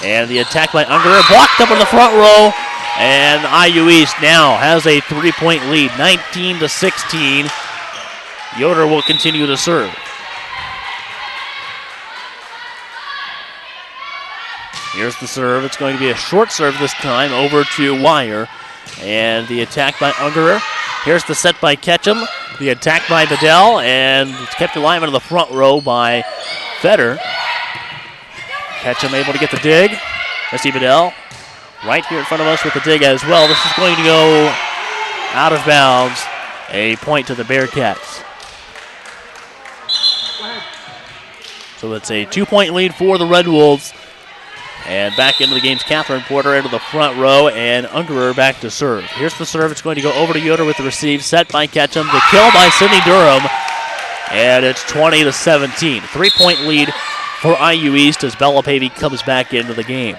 And the attack by Ungerer, blocked up in the front row. And IU East now has a 3-point lead, 19-16. Yoder will continue to serve. Here's the serve. It's going to be a short serve this time over to Wire. And the attack by Ungerer. Here's the set by Ketchum. The attack by Bedell. And it's kept alive into the front row by Feder. Ketchum able to get the dig. Misty Bedell right here in front of us with the dig as well. This is going to go out of bounds. A point to the Bearcats. So it's a 2-point lead for the Red Wolves. And back into the game's Catherine Porter into the front row, and Ungerer back to serve. Here's the serve. It's going to go over to Yoder with the receive. Set by Ketchum. The kill by Sydney Durham. And it's 20-17. 3-point lead for IU East as Bella Pavey comes back into the game.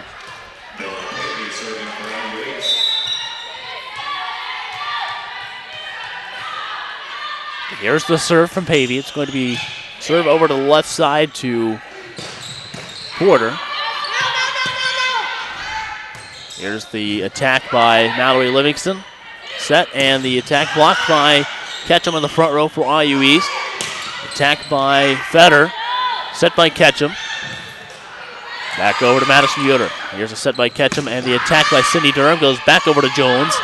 Here's the serve from Pavey. It's going to be serve over to the left side to Porter. Here's the attack by Mallory Livingston. Set, and the attack blocked by Ketchum in the front row for IU East. Attack by Feder. Set by Ketchum. Back over to Madison Yoder. Here's a set by Ketchum, and the attack by Cindy Durham goes back over to Jones.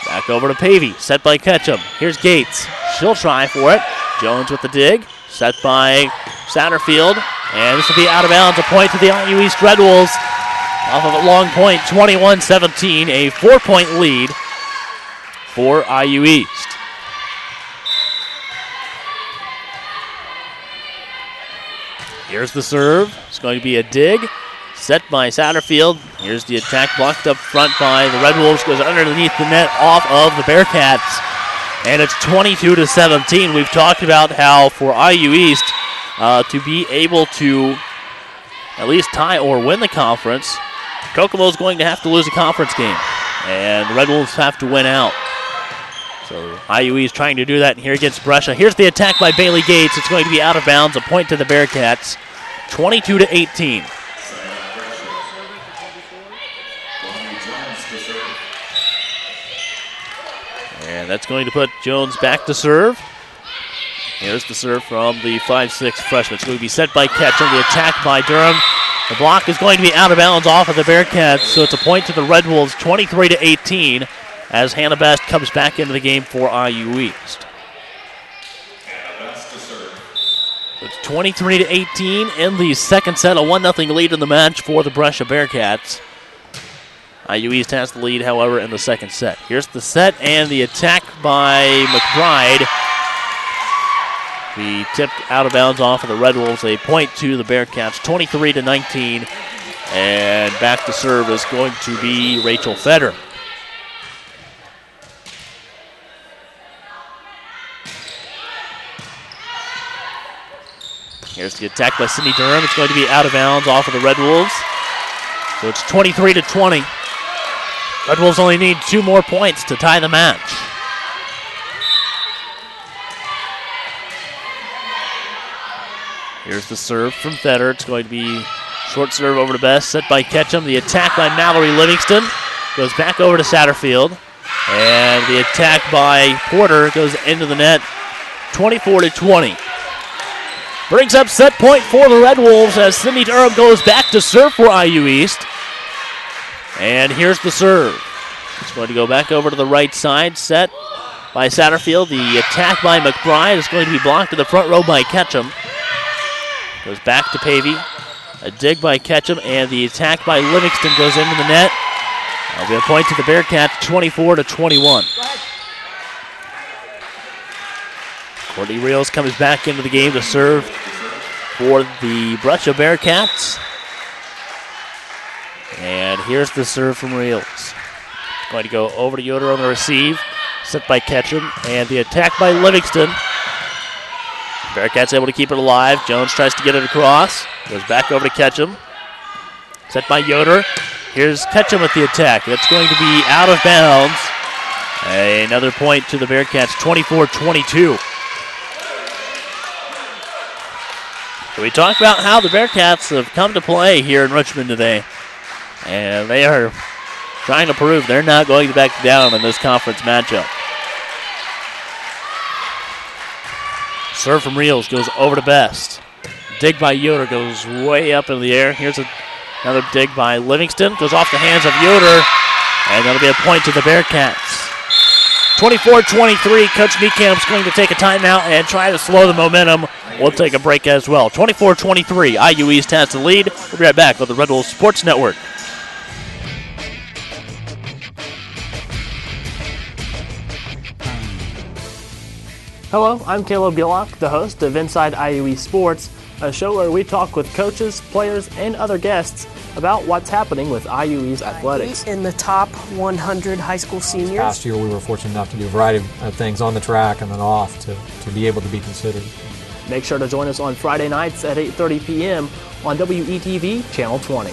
Back over to Pavey. Set by Ketchum. Here's Gates. She'll try for it. Jones with the dig. Set by Satterfield. And this will be out of bounds. A point to the IU East Red Wolves. Off of a long point, 21-17, a 4-point lead for IU East. Here's the serve. It's going to be a dig. Set by Satterfield. Here's the attack blocked up front by the Red Wolves. Goes underneath the net off of the Bearcats. And it's 22-17. We've talked about how for IU East to be able to at least tie or win the conference, Kokomo's going to have to lose a conference game, and the Red Wolves have to win out. So IU East trying to do that here against Brescia. Here's the attack by Bailey Gates. It's going to be out of bounds, a point to the Bearcats, 22-18. And that's going to put Jones back to serve. Here's the serve from the 5'6" freshman. It's going to be set by Ketchum. The attack by Durham. The block is going to be out of bounds off of the Bearcats, so it's a point to the Red Wolves, 23-18, as Hannah Best comes back into the game for IU East. It's 23-18 in the second set, a 1-0 lead in the match for the Brescia Bearcats. IU East has the lead, however, in the second set. Here's the set and the attack by McBride. He tipped out of bounds off of the Red Wolves. A point to the Bearcats, 23-19. And back to serve is going to be Rachel Feder. Here's the attack by Sydney Durham. It's going to be out of bounds off of the Red Wolves. So it's 23-20. Red Wolves only need 2 more points to tie the match. Here's the serve from Feder. It's going to be short serve over to Best. Set by Ketchum. The attack by Mallory Livingston goes back over to Satterfield. And the attack by Porter goes into the net, 24-20. Brings up set point for the Red Wolves as Sydney Durham goes back to serve for IU East. And here's the serve. It's going to go back over to the right side. Set by Satterfield. The attack by McBride is going to be blocked in the front row by Ketchum. Goes back to Pavey. A dig by Ketchum, and the attack by Livingston goes into the net. That'll be a point to the Bearcats, 24-21. Courtney Reels comes back into the game to serve for the Brescia Bearcats. And here's the serve from Reels. Going to go over to Yoder on the receive. Set by Ketchum, and the attack by Livingston. Bearcats able to keep it alive. Jones tries to get it across. Goes back over to Ketchum. Set by Yoder. Here's Ketchum with the attack. That's going to be out of bounds. Another point to the Bearcats, 24-22. So we talked about how the Bearcats have come to play here in Richmond today. And they are trying to prove they're not going to back down in this conference matchup. Serve from Reels goes over to Best. Dig by Yoder goes way up in the air. Here's another dig by Livingston. Goes off the hands of Yoder. And that'll be a point to the Bearcats. 24-23. Coach Niecamp's going to take a timeout and try to slow the momentum. We'll take a break as well. 24-23. IU East has the lead. We'll be right back with the Red Wolves Sports Network. Hello, I'm Caleb Gillock, the host of Inside IU East Sports, a show where we talk with coaches, players, and other guests about what's happening with IU East athletics. In the top 100 high school seniors. Last year we were fortunate enough to do a variety of things on the track and then off to be able to be considered. Make sure to join us on Friday nights at 8:30 p.m. on WETV Channel 20.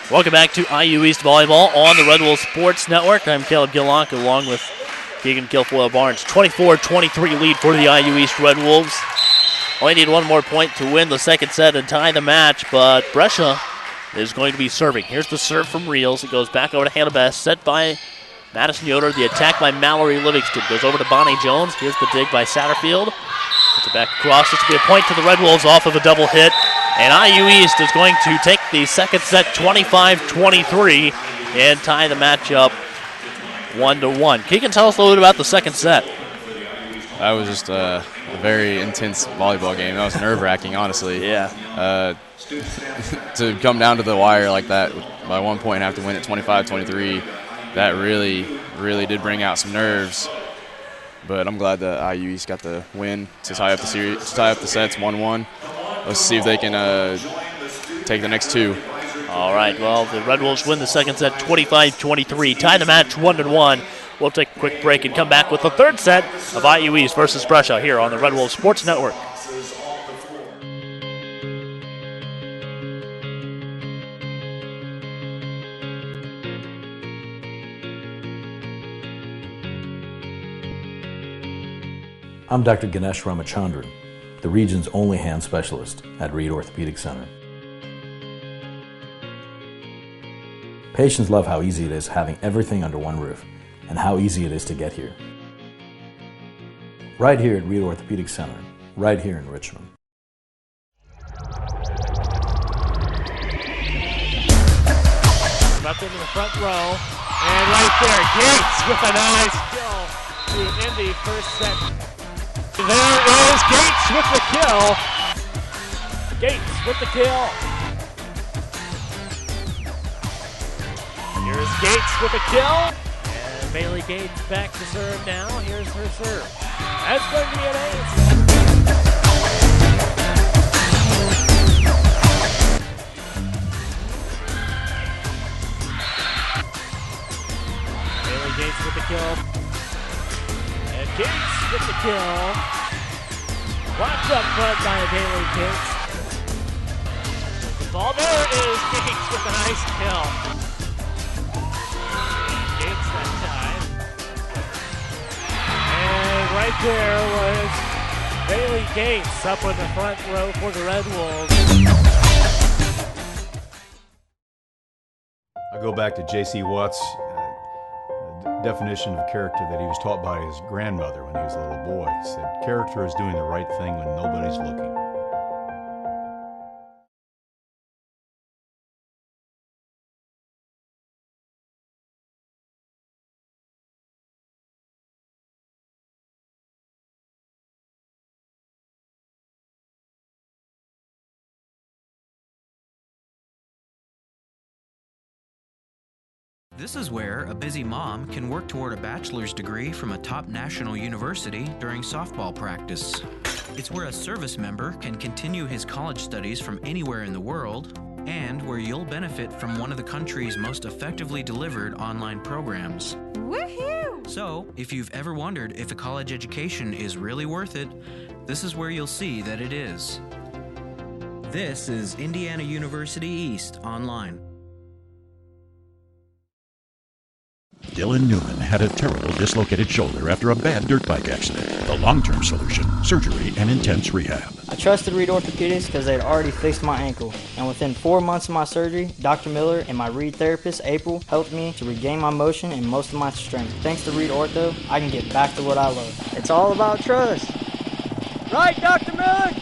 Welcome back to IU East Volleyball on the Red Wolves Sports Network. I'm Caleb Gillock along with Keegan Kilfoyle Barnes. 24-23 lead for the IU East Red Wolves. Only need one more point to win the second set and tie the match, but Brescia is going to be serving. Here's the serve from Reels. It goes back over to Hannah Best, set by Madison Yoder. The attack by Mallory Livingston goes over to Bonnie Jones. Here's the dig by Satterfield. Puts it back across. This will be a point to the Red Wolves off of a double hit. And IU East is going to take the second set 25-23 and tie the matchup 1-1. Keegan, tell us a little bit about the second set. That was just a very intense volleyball game. That was nerve-wracking, honestly. Yeah. To come down to the wire like that by 1 point and have to win at 25-23, that really did bring out some nerves. But I'm glad that IU East got the win to tie up the series, tie up the sets 1-1. Let's see if they can take the next two. All right, well, the Red Wolves win the second set 25-23, tie the match 1-1. We'll take a quick break and come back with the third set of IU East versus Brescia here on the Red Wolves Sports Network. I'm Dr. Ganesh Ramachandran, the region's only hand specialist at Reed Orthopedic Center. Patients love how easy it is having everything under one roof and how easy it is to get here. Right here at Reed Orthopedic Center, right here in Richmond. Up into the front row, and right there, Gates with a nice kill to end the first set. There is Gates with the kill. Gates with the kill. Here's Gates with the kill. And Bailey Gates back to serve now. Here's her serve. That's going to be an ace. Bailey Gates with the kill. And Gates with the kill. Blocked up front by Bailey Gates. The ball there is Gates with a nice kill. Gates that time. And right there was Bailey Gates up in the front row for the Red Wolves. I go back to J.C. Watts. definition of character that he was taught by his grandmother when he was a little boy. He said, character is doing the right thing when nobody's looking. This is where a busy mom can work toward a bachelor's degree from a top national university during softball practice. It's where a service member can continue his college studies from anywhere in the world, and where you'll benefit from one of the country's most effectively delivered online programs. Woohoo! So, if you've ever wondered if a college education is really worth it, this is where you'll see that it is. This is Indiana University East Online. Dylan Newman had a terrible dislocated shoulder after a bad dirt bike accident. The long-term solution, surgery and intense rehab. I trusted Reed Orthopedics because they had already fixed my ankle. And within 4 months of my surgery, Dr. Miller and my Reed therapist, April, helped me to regain my motion and most of my strength. Thanks to Reed Ortho, I can get back to what I love. It's all about trust. Right, Dr. Miller?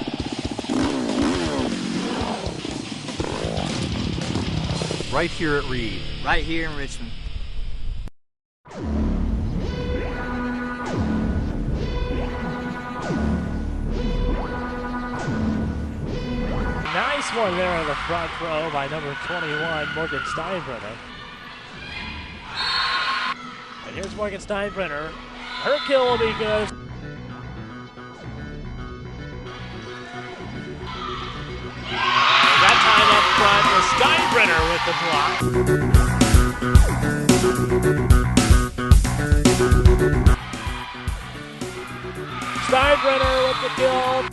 Right here at Reed. Right here in Richmond. Nice one there in the front row by number 21, Morgan Steinbrenner. And here's Morgan Steinbrenner. Her kill will be good. That time up front was Steinbrenner with the block. Steinbrenner with the kill.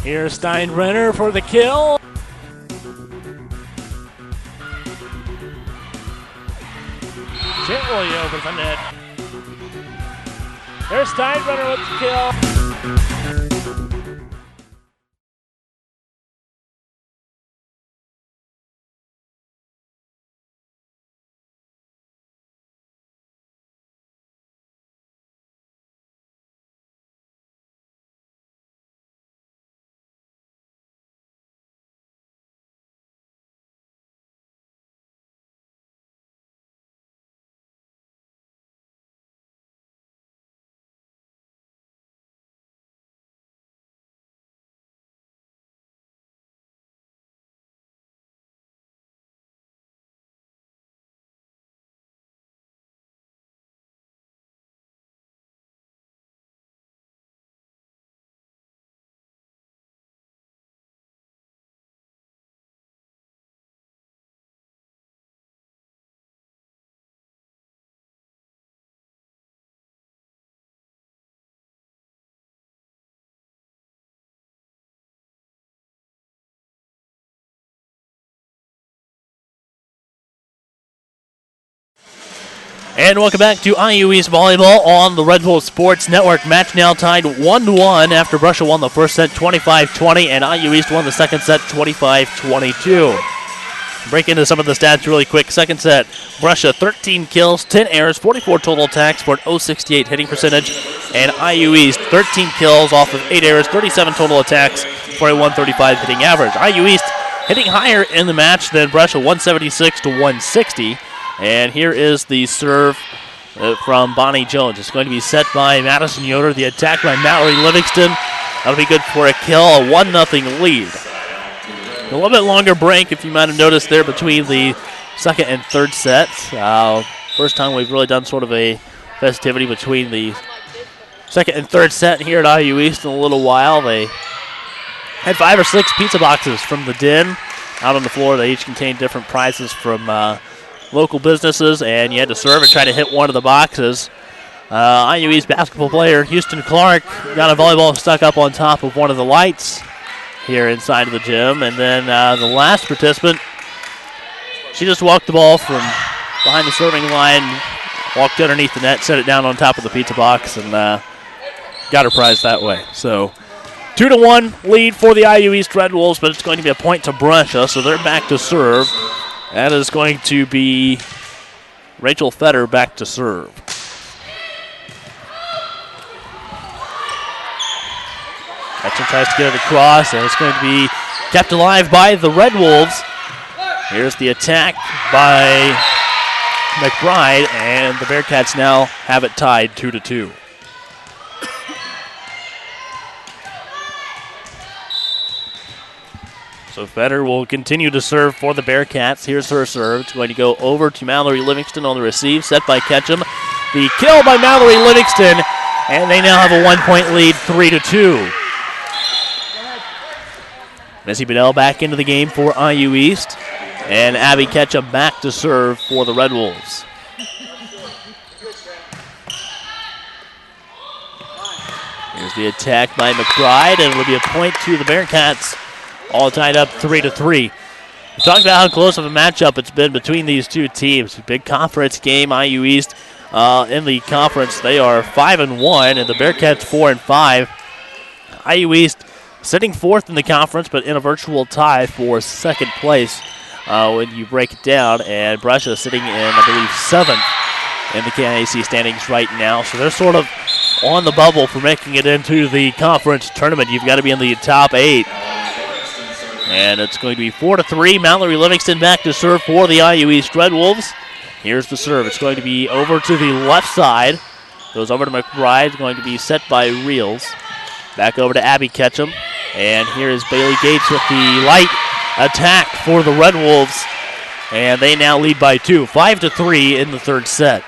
Here's Steinbrenner for the kill. Gently over the net. There's Steinbrenner with the kill. And welcome back to IU East Volleyball on the Red Bull Sports Network. Match now tied 1-1 after Brescia won the first set 25-20 and IU East won the second set 25-22. Break into some of the stats really quick. Second set, Brescia 13 kills, 10 errors, 44 total attacks for an .068 hitting percentage. And IU East 13 kills off of 8 errors, 37 total attacks for a .135 hitting average. IU East hitting higher in the match than Brescia, 176 to 160. And here is the serve from Bonnie Jones. It's going to be set by Madison Yoder. The attack by Mallory Livingston. That'll be good for a kill, a 1-0 lead. A little bit longer break, if you might have noticed there, between the second and third sets. First time we've really done sort of a festivity between the second and third set here at IU East in a little while. They had 5 or 6 pizza boxes from the Den out on the floor. They each contained different prizes from local businesses, and you had to serve and try to hit one of the boxes. IU East basketball player Houston Clark got a volleyball stuck up on top of one of the lights here inside of the gym. And then the last participant, she just walked the ball from behind the serving line, walked underneath the net, set it down on top of the pizza box, and got her prize that way. So 2-1 lead for the IU East Red Wolves, but it's going to be a point to Brescia, so they're back to serve. That is going to be Rachel Fetter back to serve. Ketchum tries to get it across, and it's going to be kept alive by the Red Wolves. Here's the attack by McBride, and the Bearcats now have it tied 2-2. So Fetter will continue to serve for the Bearcats. Here's her serve. It's going to go over to Mallory Livingston on the receive. Set by Ketchum. The kill by Mallory Livingston. And they now have a 1-point lead, 3-2. Missy Bedell back into the game for IU East. And Abby Ketchum back to serve for the Red Wolves. Here's the attack by McBride, and it'll be a point to the Bearcats. All tied up 3-3. We talked about how close of a matchup it's been between these two teams. Big conference game. IU East in the conference, they are 5-1, and the Bearcats 4-5. IU East sitting fourth in the conference, but in a virtual tie for second place when you break it down. And Brescia sitting in, I believe, seventh in the KIAC standings right now. So they're sort of on the bubble for making it into the conference tournament. You've got to be in the top 8. And it's going to be 4-3. Mallory Livingston back to serve for the IU East Red Wolves. Here's the serve. It's going to be over to the left side. Goes over to McBride. It's going to be set by Reels. Back over to Abby Ketchum. And here is Bailey Gates with the light attack for the Red Wolves. And they now lead by 2. 5-3 in the third set.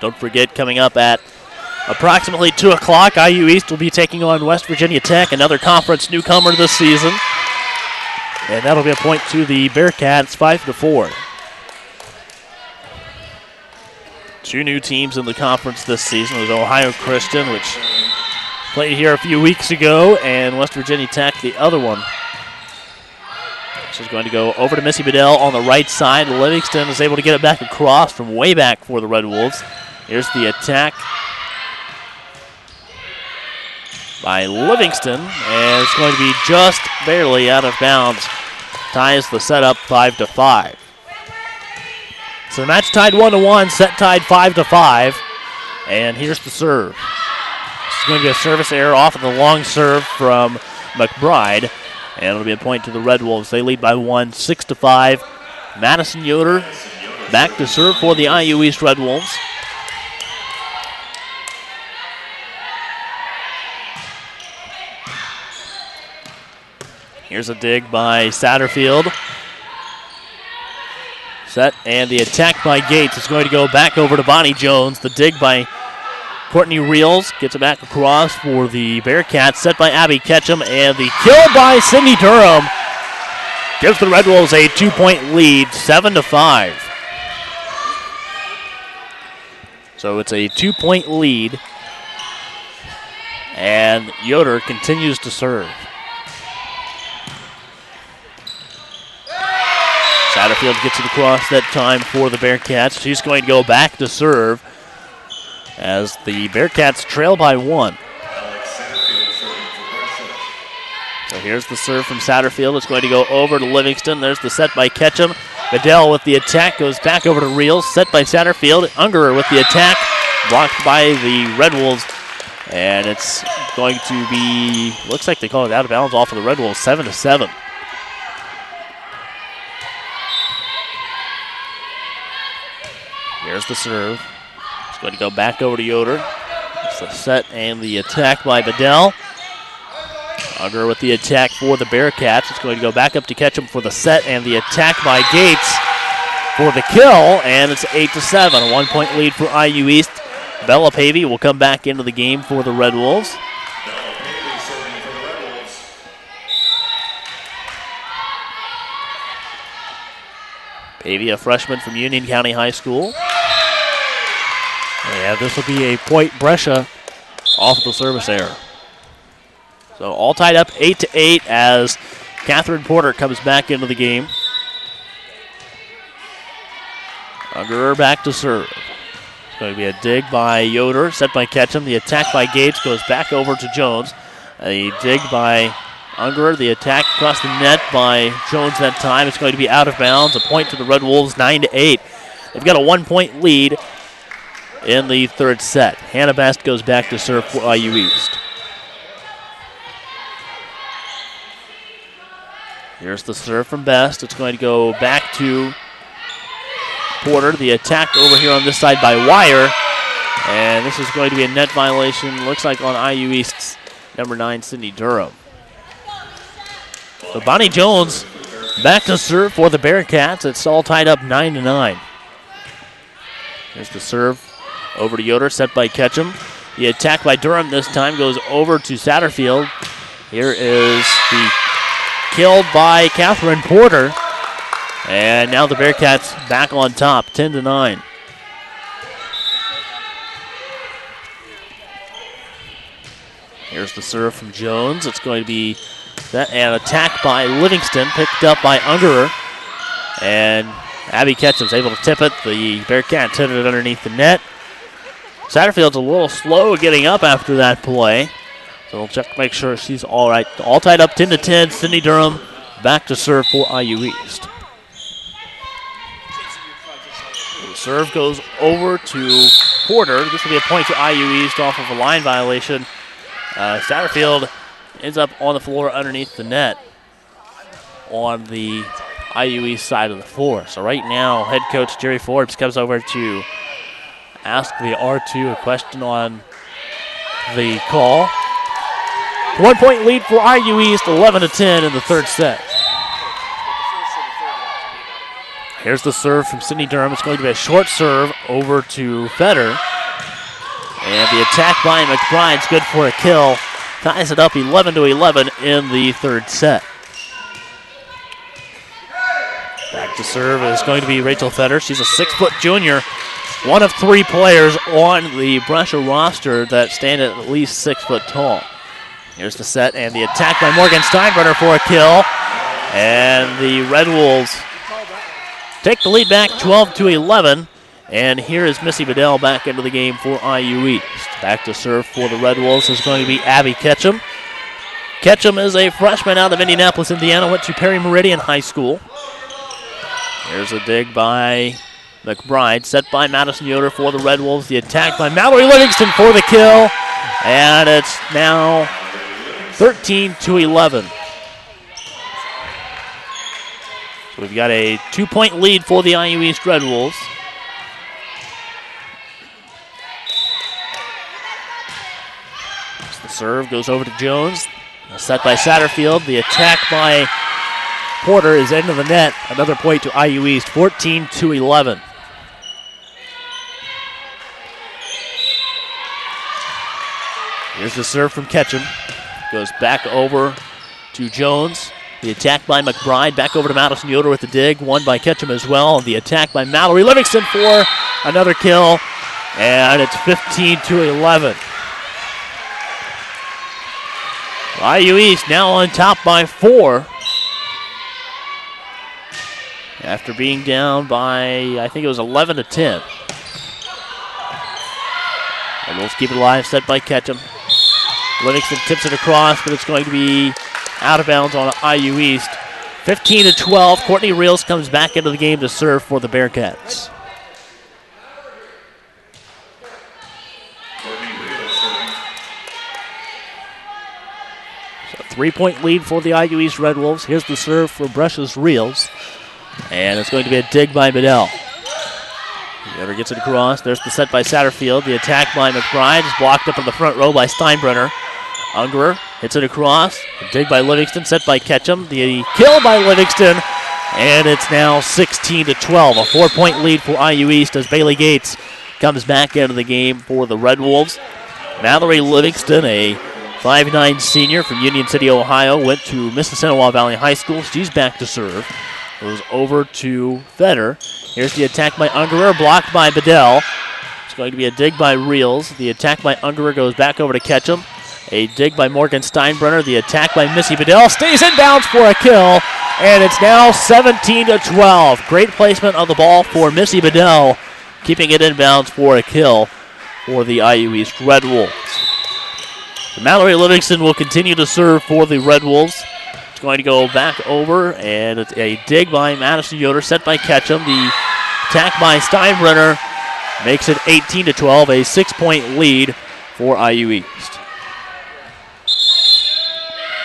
Don't forget, coming up at approximately 2 o'clock, IU East will be taking on West Virginia Tech, another conference newcomer this season. And that'll be a point to the Bearcats, 5-4. 2 new teams in the conference this season. There's Ohio Christian, which played here a few weeks ago, and West Virginia Tech, the other one. This is going to go over to Missy Bedell on the right side. Livingston is able to get it back across from way back for the Red Wolves. Here's the attack by Livingston, and it's going to be just barely out of bounds. Ties the setup 5-5. So the match tied 1-1, set tied 5-5, and here's the serve. This is going to be a service error off of the long serve from McBride, and it'll be a point to the Red Wolves. They lead by 1, 6-5. Madison Yoder back to serve for the IU East Red Wolves. Here's a dig by Satterfield. Set, and the attack by Gates is going to go back over to Bonnie Jones. The dig by Courtney Reels gets it back across for the Bearcats. Set by Abby Ketchum, and the kill by Sydney Durham gives the Red Wolves a 2-point lead, 7-5. So it's a 2-point lead, and Yoder continues to serve. Satterfield gets it across that time for the Bearcats. She's going to go back to serve as the Bearcats trail by 1. So here's the serve from Satterfield. It's going to go over to Livingston. There's the set by Ketchum. Bedell with the attack goes back over to Reels. Set by Satterfield. Ungerer with the attack. Blocked by the Red Wolves. And it's going to be, looks like they call it out of bounds off of the Red Wolves, 7-7. Here's the serve. It's going to go back over to Yoder. It's the set and the attack by Bedell. Ungerer with the attack for the Bearcats. It's going to go back up to Ketchum for the set and the attack by Gates for the kill, and it's 8-7. A 1-point lead for IU East. Bella Pavey will come back into the game for the Red Wolves. Pavey, a freshman from Union County High School. And this will be a point Brescia off of the service error. So all tied up 8-8 as Catherine Porter comes back into the game. Ungerer back to serve. It's going to be a dig by Yoder, set by Ketchum. The attack by Gates goes back over to Jones. A dig by Ungerer. The attack across the net by Jones that time. It's going to be out of bounds. A point to the Red Wolves, 9-8. They've got a 1-point lead in the third set. Hannah Best goes back to serve for IU East. Here's the serve from Best. It's going to go back to Porter. The attack over here on this side by Wire. And this is going to be a net violation. Looks like on IU East's number 9, Sydney Durham. So Bonnie Jones back to serve for the Bearcats. It's all tied up 9-9. Here's the serve over to Yoder, set by Ketchum. The attack by Durham this time goes over to Satterfield. Here is the kill by Catherine Porter. And now the Bearcats back on top, 10-9. Here's the serve from Jones. It's going to be an attack by Livingston, picked up by Ungerer. And Abby Ketchum's able to tip it. The Bearcats hit it underneath the net. Satterfield's a little slow getting up after that play. So we'll check to make sure she's all right. All tied up 10-10. Sydney Durham back to serve for IU East. The serve goes over to Porter. This will be a point to IU East off of a line violation. Satterfield ends up on the floor underneath the net on the IU East side of the floor. So right now, head coach Jerry Forbes comes over to ask the R2 a question on the call. 1-point lead for IU East, 11-10 in the third set. Here's the serve from Sydney Durham. It's going to be a short serve over to Feder. And the attack by McBride's good for a kill. Ties it up 11-11 in the third set. Back to serve is going to be Rachel Feder. She's a 6-foot junior. One of 3 players on the Brescia roster that stand at least 6 foot tall. Here's the set and the attack by Morgan Steinbrenner for a kill. And the Red Wolves take the lead back 12-11. And here is Missy Bedell back into the game for IU East. Back to serve for the Red Wolves is going to be Abby Ketchum. Ketchum is a freshman out of Indianapolis, Indiana. Went to Perry Meridian High School. Here's a dig by McBride, set by Madison Yoder for the Red Wolves. The attack by Mallory Livingston for the kill. And it's now 13-11. So we've got a 2-point lead for the IU East Red Wolves. The serve goes over to Jones. Set by Satterfield. The attack by Porter is into the net. Another point to IU East, 14-11. Here's the serve from Ketchum. Goes back over to Jones. The attack by McBride. Back over to Madison Yoder with the dig. One by Ketchum as well. The attack by Mallory Livingston for another kill. And it's 15-11. IU East now on top by 4. After being down by, I think it was 11-10. And we'll keep it alive, set by Ketchum. Livingston tips it across, but it's going to be out of bounds on IU East. 15-12. Courtney Reels comes back into the game to serve for the Bearcats. So 3-point lead for the IU East Red Wolves. Here's the serve for Brescia's Reels. And it's going to be a dig by Bedell. Yoder gets it across. There's the set by Satterfield. The attack by McBride is blocked up in the front row by Steinbrenner. Ungerer hits it across. A dig by Livingston, set by Ketchum. The kill by Livingston. And it's now 16-12. A 4-point lead for IU East as Bailey Gates comes back into the game for the Red Wolves. Mallory Livingston, a 5'9 senior from Union City, Ohio, went to Mississinawa Valley High School. She's back to serve. Goes over to Feder. Here's the attack by Ungerer, blocked by Bedell. It's going to be a dig by Reels. The attack by Ungerer goes back over to Ketchum. A dig by Morgan Steinbrenner. The attack by Missy Bedell stays in bounds for a kill. And it's now 17-12. Great placement of the ball for Missy Bedell keeping it inbounds for a kill for the IU East Red Wolves. Mallory Livingston will continue to serve for the Red Wolves. It's going to go back over, and it's a dig by Madison Yoder, set by Ketchum. The attack by Steinbrenner makes it 18-12, a 6-point lead for IU East.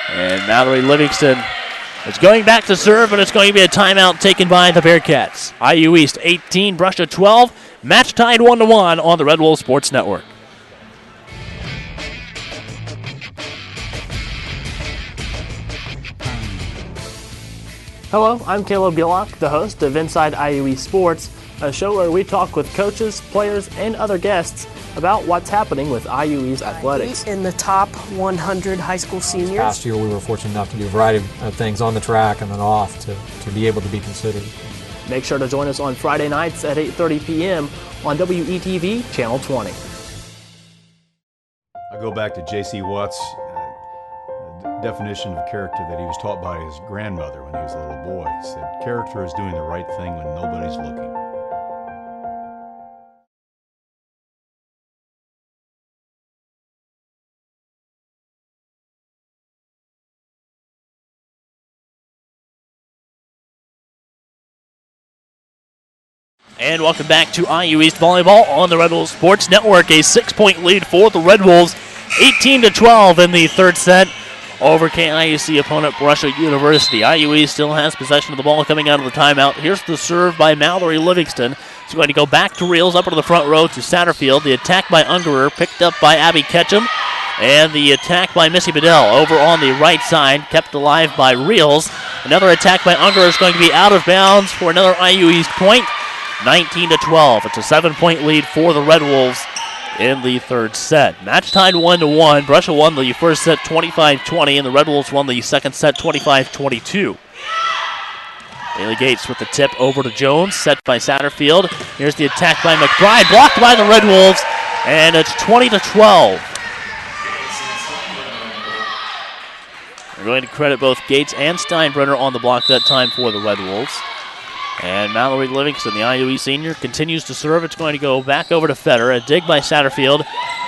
And Mallory Livingston is going back to serve, and it's going to be a timeout taken by the Bearcats. IU East 18, Brescia 12. Match tied 1-1 on the Red Wolves Sports Network. Hello, I'm Caleb Gillock, the host of Inside IU East Sports, a show where we talk with coaches, players, and other guests about what's happening with IU East athletics. In the top 100 high school seniors. Last year we were fortunate enough to do a variety of things on the track and then off to be able to be considered. Make sure to join us on Friday nights at 8:30 p.m. on WETV Channel 20. I go back to J.C. Watt's definition of character that he was taught by his grandmother when he was a little boy. He said, character is doing the right thing when nobody's looking. And welcome back to IU East Volleyball on the Red Wolves Sports Network. A 6-point lead for the Red Wolves, 18-12 in the third set over KIUC opponent Brescia University. IU East still has possession of the ball coming out of the timeout. Here's the serve by Mallory Livingston. It's going to go back to Reels, up into the front row to Satterfield. The attack by Ungerer, picked up by Abby Ketchum. And the attack by Missy Bedell over on the right side, kept alive by Reels. Another attack by Ungerer is going to be out of bounds for another IU East point. 19-12. It's a 7-point lead for the Red Wolves in the third set. Match tied 1-1. Brescia won the first set 25-20, and the Red Wolves won the second set 25-22. Bailey Gates with the tip over to Jones, set by Satterfield. Here's the attack by McBride, blocked by the Red Wolves, and it's 20-12. We're going to credit both Gates and Steinbrenner on the block that time for the Red Wolves. And Mallory Livingston, the IUE senior, continues to serve. It's going to go back over to Feder. A dig by Satterfield.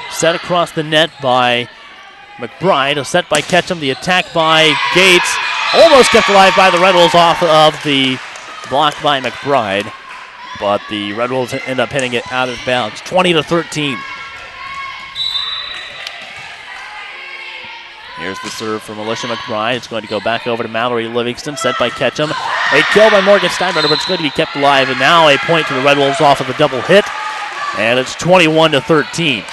Set across the net by McBride. A set by Ketchum. The attack by Gates. Almost kept alive by the Red Wolves off of the block by McBride. But the Red Wolves end up hitting it out of bounds. 20-13. Here's the serve from Alicia McBride. It's going to go back over to Mallory Livingston, set by Ketchum. A kill by Morgan Steinbrenner, but it's going to be kept alive. And now a point to the Red Wolves off of the double hit. And it's 21-13.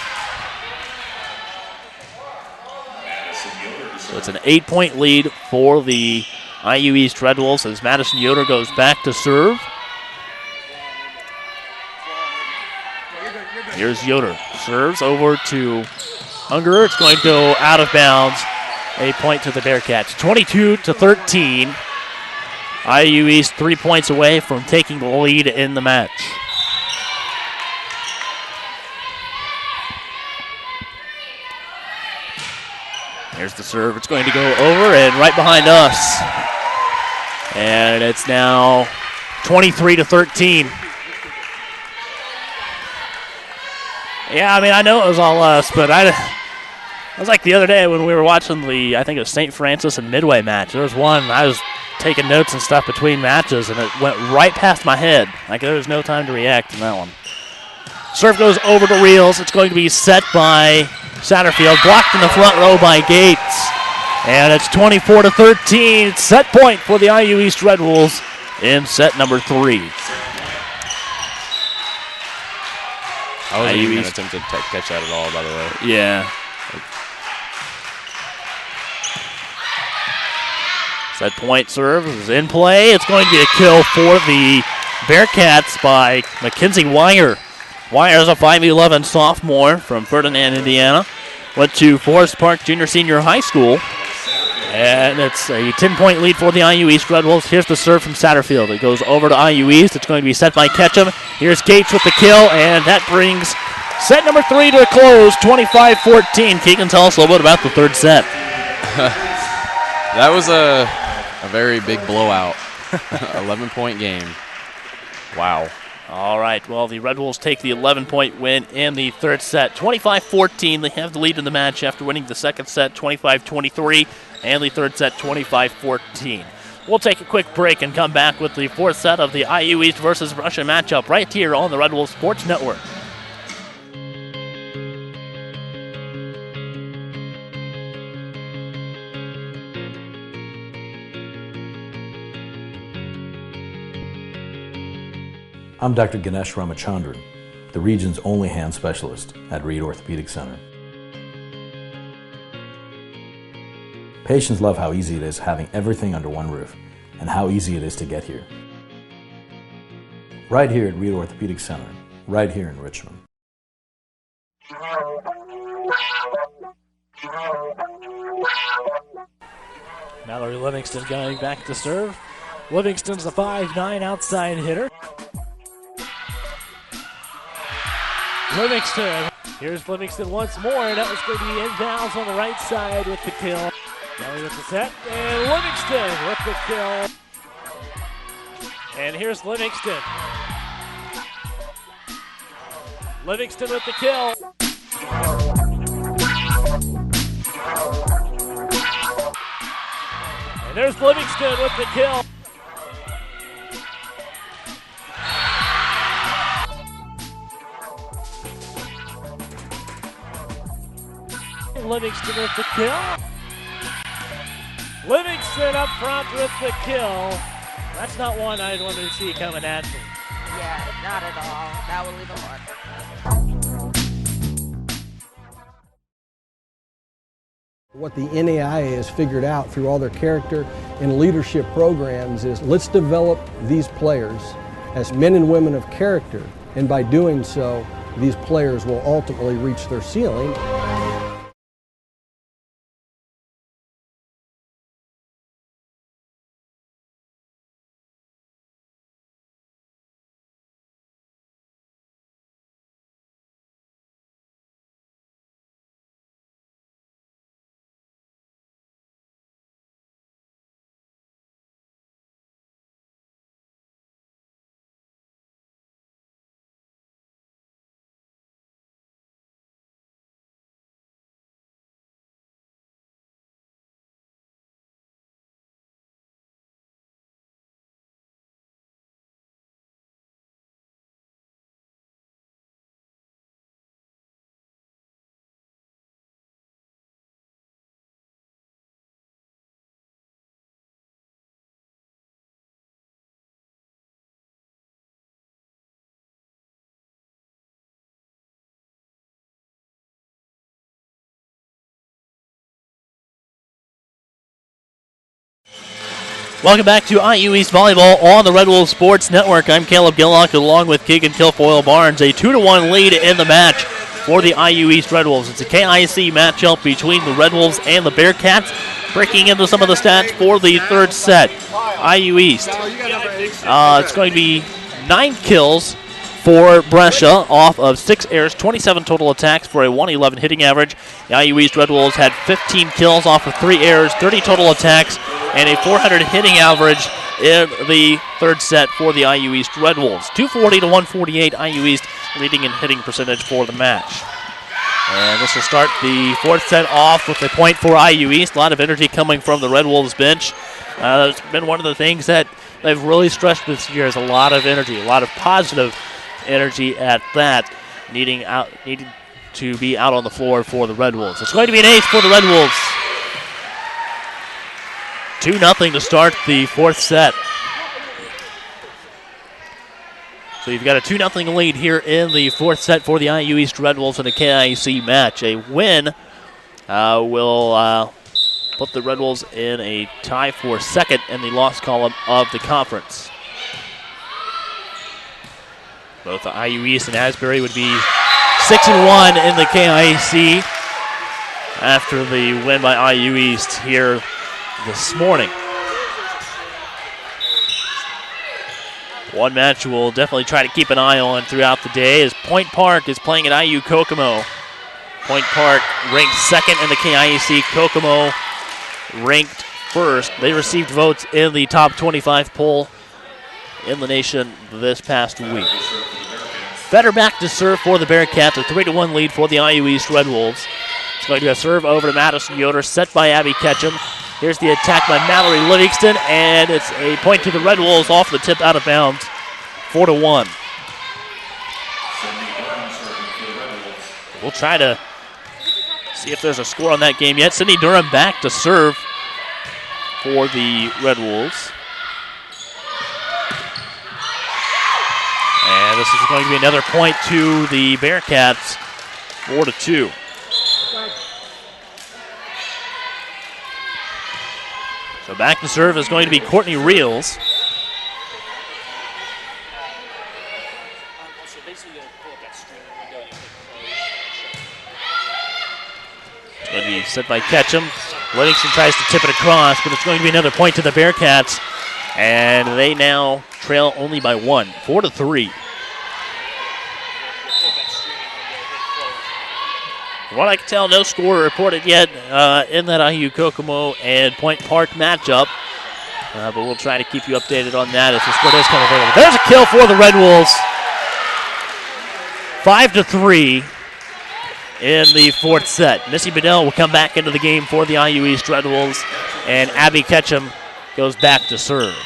So it's an 8-point lead for the IU East Red Wolves as Madison Yoder goes back to serve. Here's Yoder. Serves over to Ungerer. It's going to go out of bounds. A point to the Bearcats. 22-13. IU East 3 points away from taking the lead in the match. Here's the serve. It's going to go over and right behind us. And it's now 23-13. Yeah, I mean, I know it was all us, but it was like the other day when we were watching I think it was St. Francis and Midway match. There was one, I was taking notes and stuff between matches, and it went right past my head. Like, there was no time to react in that one. Serve goes over to Reels. It's going to be set by Satterfield, blocked in the front row by Gates. And it's 24-13. Set point for the IU East Red Wolves in set number 3. I wasn't even going to attempt to catch that at all, by the way. Yeah. Set point serve is in play. It's going to be a kill for the Bearcats by Mackenzie Wire. Wire is a 5'11" sophomore from Ferdinand, Indiana. Went to Forest Park Junior Senior High School. And it's a 10-point lead for the IU East Red Wolves. Here's the serve from Satterfield. It goes over to IU East. It's going to be set by Ketchum. Here's Gates with the kill, and that brings set number 3 to a close, 25-14. Keegan, tell us a little bit about the third set. That was a very big blowout. 11-point game. Wow. All right, well, the Red Wolves take the 11-point win in the third set. 25-14, they have the lead in the match after winning the second set 25-23 and the third set 25-14. We'll take a quick break and come back with the fourth set of the IU East versus Brescia matchup right here on the Red Wolves Sports Network. I'm Dr. Ganesh Ramachandran, the region's only hand specialist at Reed Orthopedic Center. Patients love how easy it is having everything under one roof and how easy it is to get here. Right here at Reed Orthopedic Center, right here in Richmond. Mallory Livingston going back to serve. Livingston's the 5'9" outside hitter. Livingston. Here's Livingston once more. That was going to be inbounds on the right side with the kill. Kelly with the set. And Livingston with the kill. And here's Livingston. Livingston with the kill. And there's Livingston with the kill. Livingston with the kill. Livingston up front with the kill. That's not one I'd want to see coming at me. Yeah, not at all. That would leave a mark. What the NAIA has figured out through all their character and leadership programs is let's develop these players as men and women of character, and by doing so, these players will ultimately reach their ceiling. Welcome back to IU East Volleyball on the Red Wolves Sports Network. I'm Caleb Gillock along with Keegan Kilfoyle Barnes. A 2-1 lead in the match for the IU East Red Wolves. It's a KIC matchup between the Red Wolves and the Bearcats. Breaking into some of the stats for the third set. IU East. It's going to be 9 kills for Brescia off of 6 airs, 27 total attacks for a 111 hitting average. The IU East Red Wolves had 15 kills off of 3 airs, 30 total attacks, and a 400 hitting average in the third set for the IU East Red Wolves. 240 to 148, IU East leading in hitting percentage for the match. And this will start the fourth set off with a point for IU East. A lot of energy coming from the Red Wolves bench. It's been one of the things that they've really stressed this year is a lot of energy, a lot of positive energy at that, needing to be out on the floor for the Red Wolves. It's going to be an ace for the Red Wolves. 2-0 to start the fourth set. So you've got a 2-0 lead here in the fourth set for the IU East Red Wolves in a KIC match. A win will put the Red Wolves in a tie for second in the loss column of the conference. Both the IU East and Asbury would be 6-1 in the KIC after the win by IU East here this morning. One match we'll definitely try to keep an eye on throughout the day is Point Park is playing at IU Kokomo. Point Park ranked second in the KIC. Kokomo ranked first. They received votes in the top 25 poll in the nation this past week. Better back to serve for the Bearcats, a 3-1 lead for the IU East Red Wolves. It's going to be a serve over to Madison Yoder, set by Abby Ketchum. Here's the attack by Mallory Livingston, and it's a point to the Red Wolves off the tip out of bounds, 4-1. We'll try to see if there's a score on that game yet. Sydney Durham back to serve for the Red Wolves. And this is going to be another point to the Bearcats, 4-2. So back to serve is going to be Courtney Reels. It's going to be set by Ketchum. Livingston tries to tip it across, but it's going to be another point to the Bearcats. And they now trail only by 1, 4-3. From what I can tell, no score reported yet in that IU Kokomo and Point Park matchup. But we'll try to keep you updated on that if the score does come available. There's a kill for the Red Wolves. 5-3 in the fourth set. Missy Bedell will come back into the game for the IU East Red Wolves, and Abby Ketchum goes back to serve.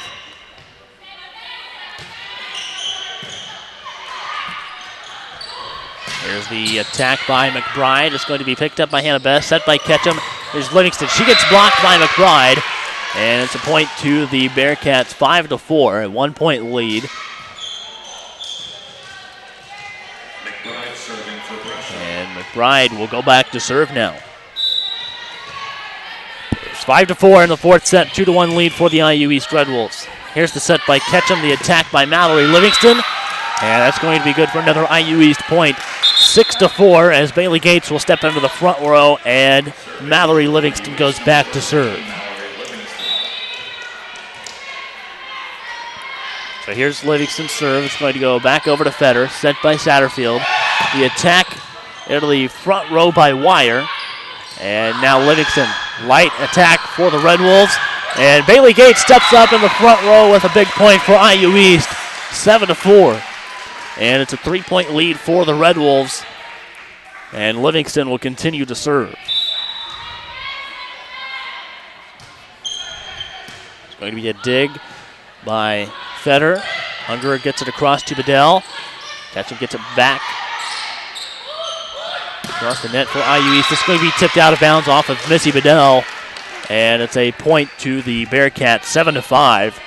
Here's the attack by McBride. It's going to be picked up by Hannah Best, set by Ketchum. Here's Livingston. She gets blocked by McBride, and it's a point to the Bearcats, 5-4, a 1-point lead. And McBride will go back to serve now. It's 5-4 in the fourth set, 2-1 lead for the IU East Red Wolves. Here's the set by Ketchum, the attack by Mallory Livingston, and that's going to be good for another IU East point. 6-4 as Bailey Gates will step into the front row, and Mallory Livingston goes back to serve. So here's Livingston's serve. It's going to go back over to Fetter, set by Satterfield. The attack into the front row by Wire. And now Livingston, light attack for the Red Wolves. And Bailey Gates steps up in the front row with a big point for IU East, 7-4. And it's a 3-point lead for the Red Wolves. And Livingston will continue to serve. It's going to be a dig by Fetter. Ungerer gets it across to Bedell. Ketchum gets it back across the net for IU East. This is going to be tipped out of bounds off of Missy Bedell. And it's a point to the Bearcats, 7-5.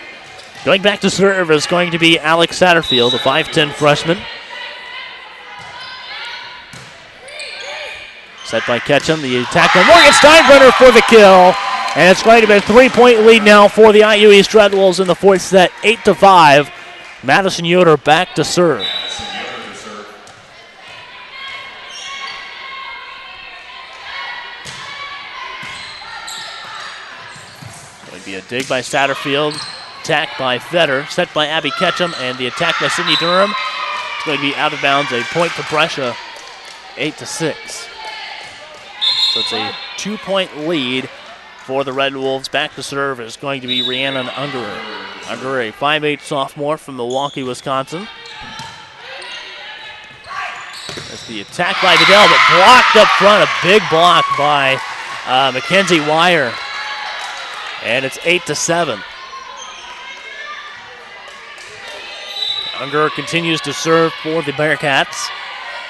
Going back to serve is going to be Alex Satterfield, a 5'10 freshman. Set by Ketchum, the attack by Morgan Steinbrenner for the kill. And it's going to be a 3-point lead now for the IU East Red Wolves in the fourth set, 8-5. Madison Yoder back to serve. Going to be a dig by Satterfield. Attack by Fetter, set by Abby Ketchum, and the attack by Sydney Durham. It's going to be out of bounds, a point to Brescia, 8-6. So it's a 2-point lead for the Red Wolves. Back to serve is going to be Rhiannon Ungerer. Ungerer, a 5'8 sophomore from Milwaukee, Wisconsin. There's the attack by Bedell, but blocked up front, a big block by Mackenzie Wire. And it's 8-7. Ungerer continues to serve for the Bearcats.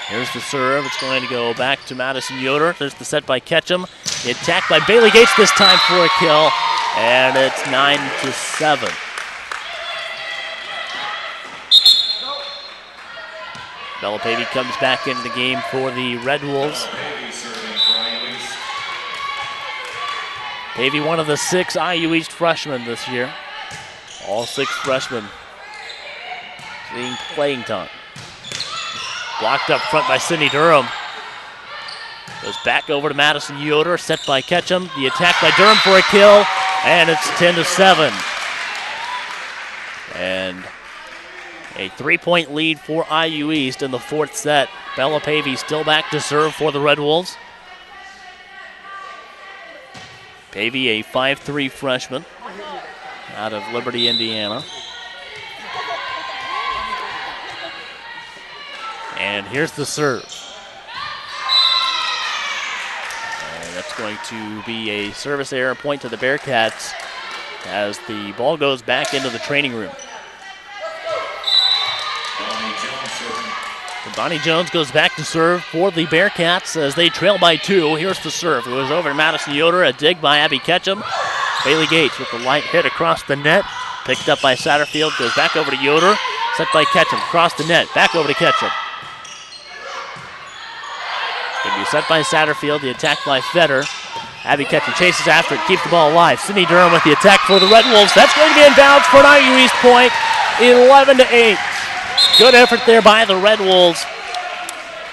Here's the serve. It's going to go back to Madison Yoder. There's the set by Ketchum. The attack by Bailey Gates this time for a kill. And it's 9-7. Bella Pavey comes back into the game for the Red Wolves. Pavey, one of the 6 IU East freshmen this year. All 6 freshmen seeing playing time. Blocked up front by Sydney Durham. Goes back over to Madison Yoder, set by Ketchum. The attack by Durham for a kill, and it's 10-7. And a 3-point lead for IU East in the fourth set. Bella Pavey still back to serve for the Red Wolves. Pavey, a 5'3 freshman out of Liberty, Indiana. And here's the serve. And that's going to be a service error, point to the Bearcats as the ball goes back into the training room. Bonnie Jones goes back to serve for the Bearcats as they trail by 2. Here's the serve. It goes over to Madison Yoder. A dig by Abby Ketchum. Bailey Gates with the light hit across the net. Picked up by Satterfield. Goes back over to Yoder. Set by Ketchum. Across the net. Back over to Ketchum. Going to be set by Satterfield. The attack by Fetter. Abby Ketchum chases after it. Keeps the ball alive. Sydney Durham with the attack for the Red Wolves. That's going to be in bounds for an IU East point. 11-8. Good effort there by the Red Wolves.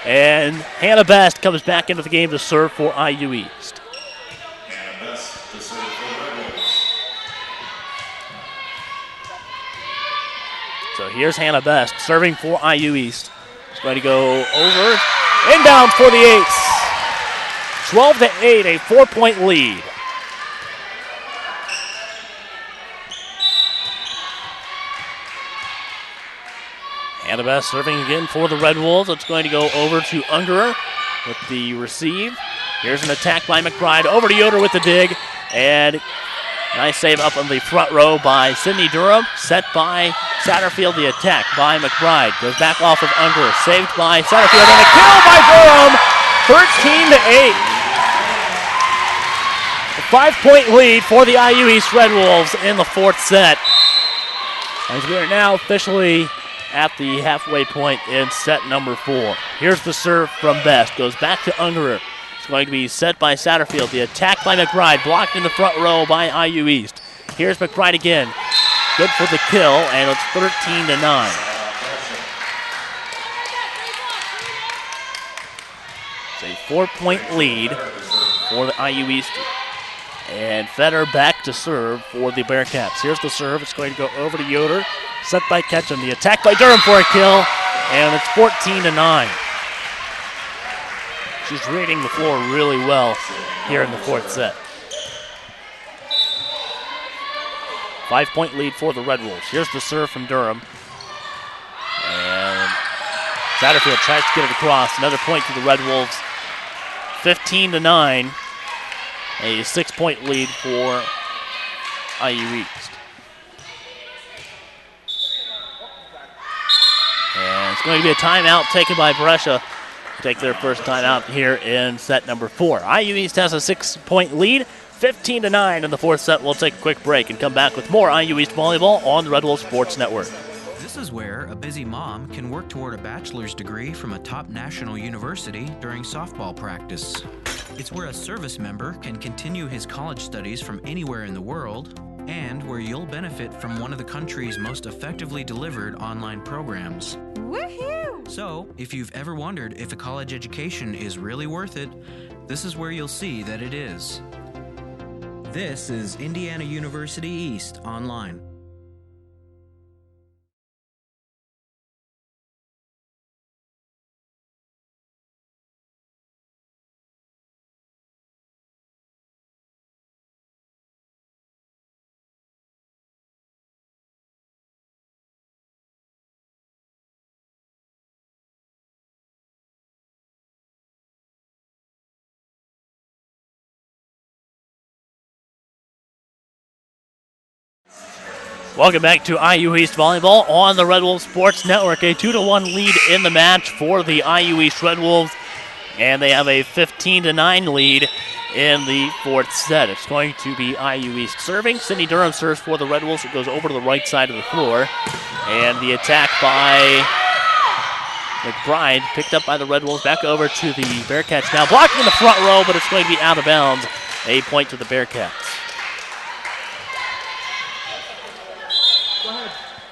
And Hannah Best comes back into the game to serve for IU East. Hannah Best to serve for the Red Wolves. So here's Hannah Best serving for IU East. It's going to go over. Inbound for the Ace. 12-8, a 4-point lead. Hannah Best serving again for the Red Wolves. It's going to go over to Ungerer with the receive. Here's an attack by McBride. Over to Yoder with the dig. And nice save up on the front row by Sydney Durham. Set by Satterfield. The attack by McBride. Goes back off of Ungerer. Saved by Satterfield. And a kill by Durham. 13-8. A 5-point lead for the IU East Red Wolves in the fourth set. As we are now officially at the halfway point in set number 4. Here's the serve from Best. Goes back to Ungerer. It's going to be set by Satterfield. The attack by McBride. Blocked in the front row by IU East. Here's McBride again. Good for the kill, and it's 13-9. It's a 4-point lead for the IU East. And Fetter back to serve for the Bearcats. Here's the serve. It's going to go over to Yoder. Set by Ketchum. The attack by Durham for a kill. And it's 14-9. She's reading the floor really well here in the fourth set. 5-point lead for the Red Wolves. Here's the serve from Durham. And Satterfield tries to get it across. Another point to the Red Wolves. 15-9. A 6-point lead for IU East. And it's going to be a timeout taken by Brescia. Take their first timeout here in set number 4. IU East has a 6-point lead, 15-9 in the fourth set. We'll take a quick break and come back with more IU East volleyball on the Red Wolf Sports Network. This is where a busy mom can work toward a bachelor's degree from a top national university during softball practice. It's where a service member can continue his college studies from anywhere in the world, and where you'll benefit from one of the country's most effectively delivered online programs. Woohoo! So, if you've ever wondered if a college education is really worth it, this is where you'll see that it is. This is Indiana University East Online. Welcome back to IU East Volleyball on the Red Wolf Sports Network. A 2-1 lead in the match for the IU East Red Wolves, and they have a 15-9 lead in the fourth set. It's going to be IU East serving. Sydney Durham serves for the Red Wolves. It goes over to the right side of the floor, and the attack by McBride picked up by the Red Wolves. Back over to the Bearcats now. Blocked in the front row, but it's going to be out of bounds. A point to the Bearcats.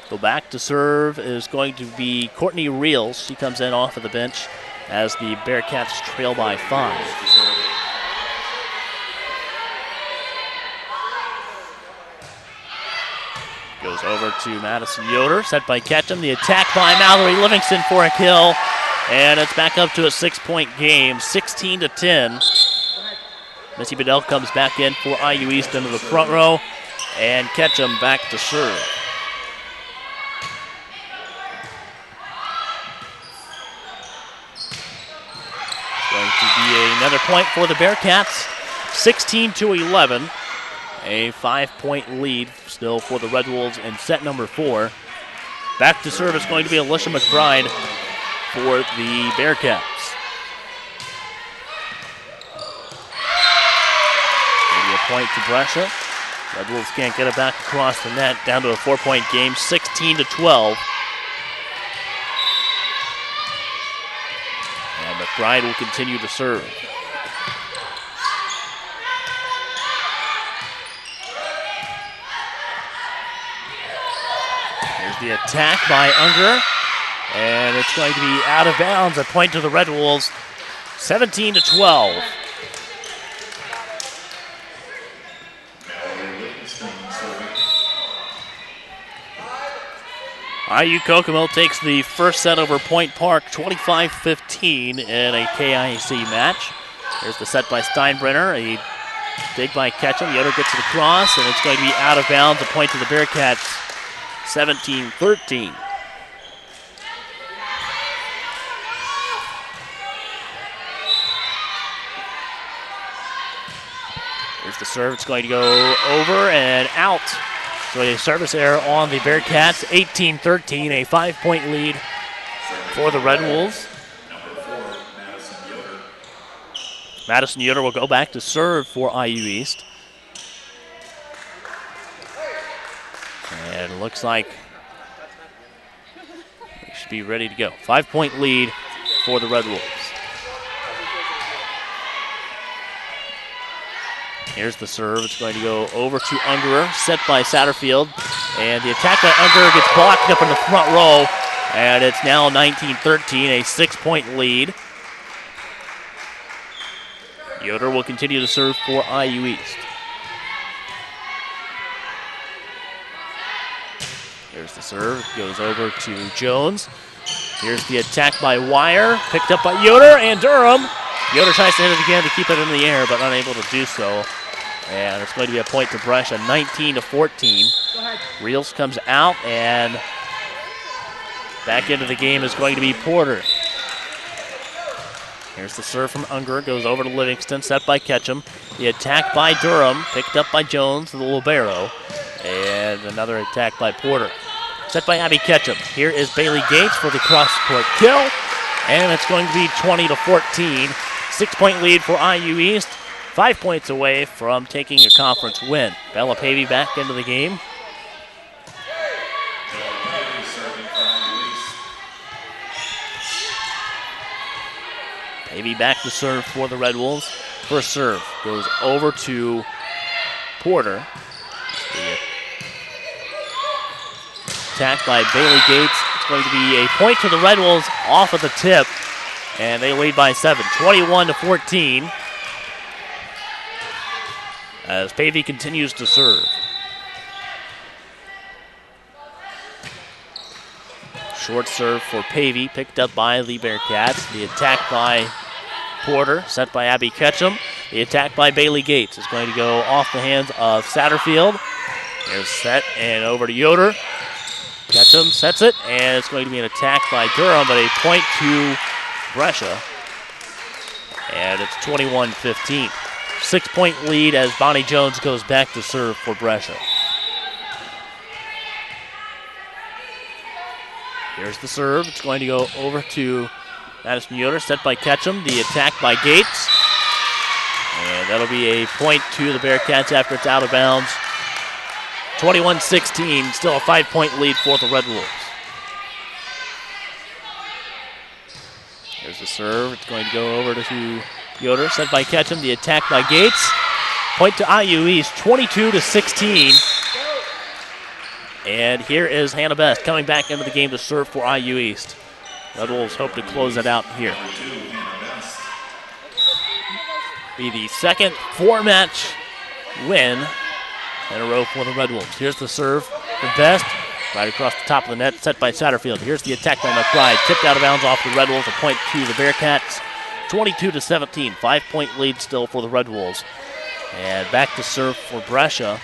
So back to serve is going to be Courtney Reels. She comes in off of the bench as the Bearcats trail by 5. Goes over to Madison Yoder, set by Ketchum. The attack by Mallory Livingston for a kill. And it's back up to a 6-point game, 16-10. Missy Bedell comes back in for IU East into the front row. And Ketchum back to serve. to be another point for the Bearcats. 16-11. A 5-point lead still for the Red Wolves in set number 4. Back to serve is going to be Alicia McBride for the Bearcats. Maybe a point to Brescia. Red Wolves can't get it back across the net. Down to a 4-point game, 16-12. And McBride will continue to serve. Here's the attack by Unger. And it's going to be out of bounds. A point to the Red Wolves, 17-12. IU Kokomo takes the first set over Point Park, 25-15 in a KIC match. There's the set by Steinbrenner. A dig by Ketchum. Yoder gets it across, and it's going to be out of bounds. A point to the Bearcats, 17-13. Here's the serve. It's going to go over and out. So a service error on the Bearcats, 18-13, a 5-point lead for the Red Wolves. Madison Yoder will go back to serve for IU East. And it looks like we should be ready to go. 5-point lead for the Red Wolves. Here's the serve. It's going to go over to Ungerer, set by Satterfield. And the attack by Ungerer gets blocked up in the front row. And it's now 19-13, a 6-point lead. Yoder will continue to serve for IU East. Here's the serve. It goes over to Jones. Here's the attack by Wire. Picked up by Yoder and Durham. Yoder tries to hit it again to keep it in the air, but unable to do so. And it's going to be a point to Brescia, 19-14. Reels comes out, and back into the game is going to be Porter. Here's the serve from Unger, goes over to Livingston, set by Ketchum. The attack by Durham, picked up by Jones, the libero. And another attack by Porter. Set by Abby Ketchum. Here is Bailey Gates for the cross-court kill. And it's going to be 20-14. 6-point lead for IU East. 5 points away from taking a conference win. Bella Pavey back into the game. Pavey back to serve for the Red Wolves. First serve goes over to Porter. The attack by Bailey Gates. It's going to be a point to the Red Wolves off of the tip. And they lead by 7, 21-14. As Pavey continues to serve. Short serve for Pavey, picked up by the Bearcats. The attack by Porter, set by Abby Ketchum. The attack by Bailey Gates is going to go off the hands of Satterfield. There's set and over to Yoder. Ketchum sets it, and it's going to be an attack by Durham, but a point to Brescia. And it's 21-15. 6-point lead as Bonnie Jones goes back to serve for Brescia. Here's the serve. It's going to go over to Madison Yoder, set by Ketchum. The attack by Gates. And that'll be a point to the Bearcats after it's out of bounds. 21-16, still a 5-point lead for the Red Wolves. Here's the serve. It's going to go over to Yoder, set by Ketchum. The attack by Gates. Point to IU East, 22-16. And here is Hannah Best coming back into the game to serve for IU East. Red Wolves hope to close it out here. Be the second 4-match win in a row for the Red Wolves. Here's the serve for Best. Right across the top of the net, set by Satterfield. Here's the attack by McBride. Tipped out of bounds off the Red Wolves. A point to the Bearcats. 22-17. 5-point lead still for the Red Wolves. And back to serve for Brescia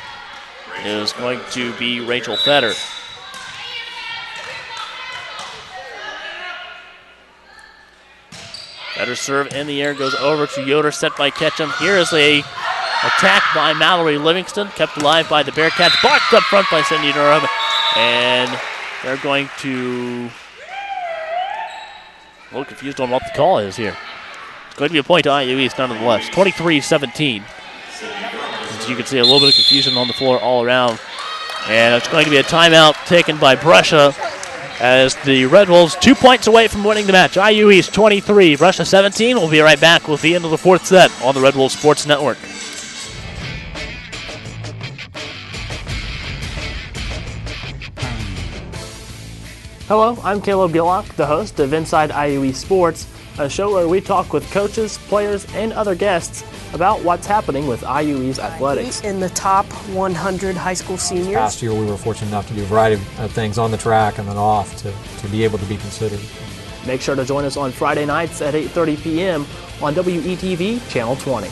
is going to be Rachel Fetter. Better serve in the air, goes over to Yoder, set by Ketchum. Here is a attack by Mallory Livingston, kept alive by the Bearcats, blocked up front by Cindy Durham, and they're going to... A little confused on what the call is here. It's going to be a point to IU East nonetheless, 23-17. As you can see, a little bit of confusion on the floor all around. And it's going to be a timeout taken by Brescia as the Red Wolves 2 points away from winning the match. IU East 23, Brescia 17. We'll be right back with the end of the fourth set on the Red Wolves Sports Network. Hello, I'm Caleb Gillock, the host of Inside IUE Sports, a show where we talk with coaches, players, and other guests about what's happening with IUE's athletics. In the top 100 high school seniors. Last year we were fortunate enough to do a variety of things on the track and then off to be able to be considered. Make sure to join us on Friday nights at 8:30 p.m. on WETV Channel 20.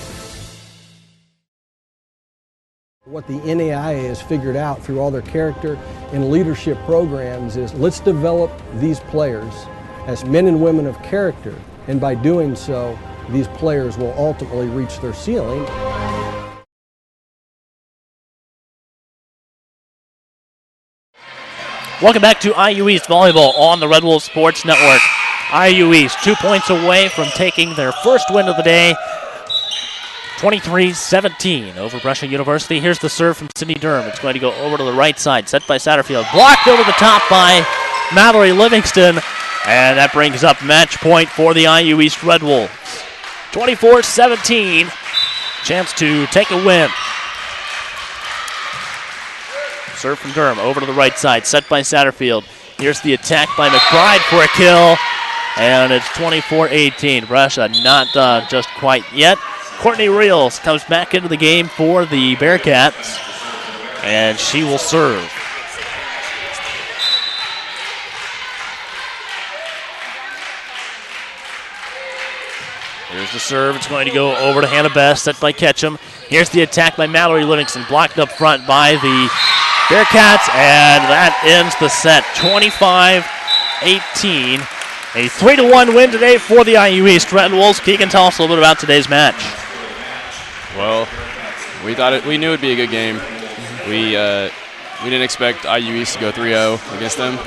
What the NAIA has figured out through all their character and leadership programs is let's develop these players as men and women of character, and by doing so, these players will ultimately reach their ceiling. Welcome back to IU East Volleyball on the Red Wolves Sports Network. IU East 2 points away from taking their first win of the day, 23-17 over Brescia University. Here's the serve from Cindy Durham. It's going to go over to the right side, set by Satterfield. Blocked over the top by Mallory Livingston. And that brings up match point for the IU East Red Wolves. 24-17. Chance to take a win. Serve from Durham over to the right side, set by Satterfield. Here's the attack by McBride for a kill. And it's 24-18. Brescia not just quite yet. Courtney Reels comes back into the game for the Bearcats, and she will serve. Here's the serve. It's going to go over to Hannah Best, set by Ketchum. Here's the attack by Mallory Livingston, blocked up front by the Bearcats, and that ends the set, 25-18. A 3-1 win today for the IU East Red Wolves. Keegan, tell us a little bit about today's match. Well, we knew it'd be a good game. We didn't expect IU East to go 3-0 against them.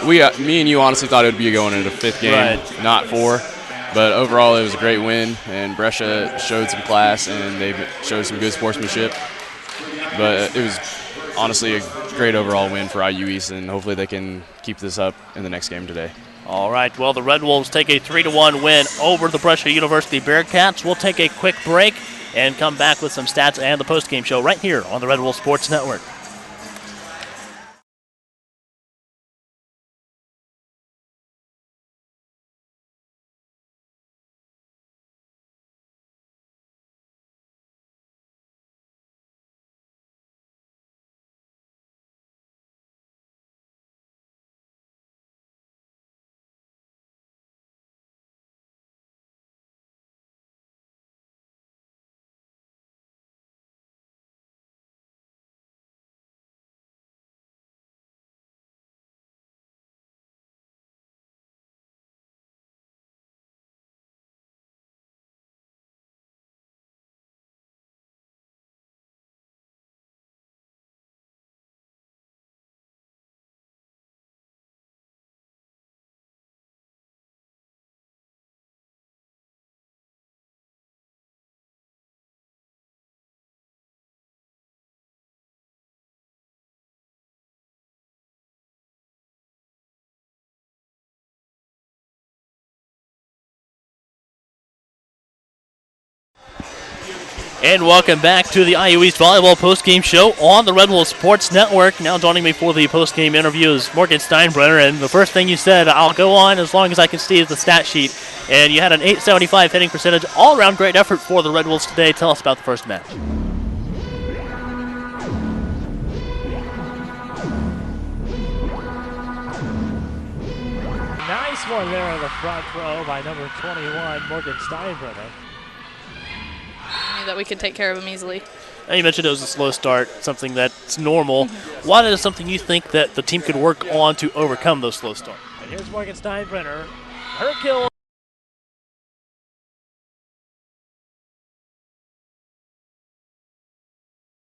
Me and you honestly thought it would be going into the fifth game, right, not 4. But overall, it was a great win, and Brescia showed some class, and they showed some good sportsmanship. But it was honestly a great overall win for IU East, and hopefully they can keep this up in the next game today. All right, well, the Red Wolves take a 3-1 win over the Brescia University Bearcats. We'll take a quick break and come back with some stats and the postgame show right here on the Red Wolves Sports Network. And welcome back to the IU East Volleyball postgame show on the Red Wolves Sports Network. Now joining me for the postgame interview is Morgan Steinbrenner, and the first thing you said, I'll go on as long as I can see the stat sheet. And you had an .875 hitting percentage, all-around great effort for the Red Wolves today. Tell us about the first match. Nice one there in the front row by number 21, Morgan Steinbrenner. That we could take care of them easily. Now you mentioned it was a slow start, something that's normal. What is something you think that the team could work on to overcome those slow starts? And here's Morgan Steinbrenner. Her kill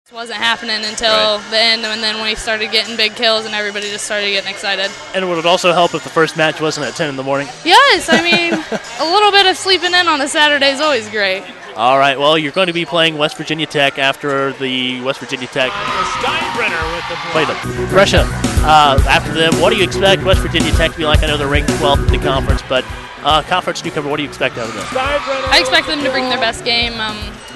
It wasn't happening until the end, and then when we started getting big kills and everybody just started getting excited. And would it also help if the first match wasn't at 10 in the morning? Yes, I mean, a little bit of sleeping in on a Saturday is always great. All right, well, you're going to be playing West Virginia Tech after the West Virginia Tech Steinbrenner with the play them. Brescia, after them, what do you expect West Virginia Tech to be like? I know they're ranked 12th in the conference, but conference newcomer, what do you expect out of them? I expect them to bring their best game.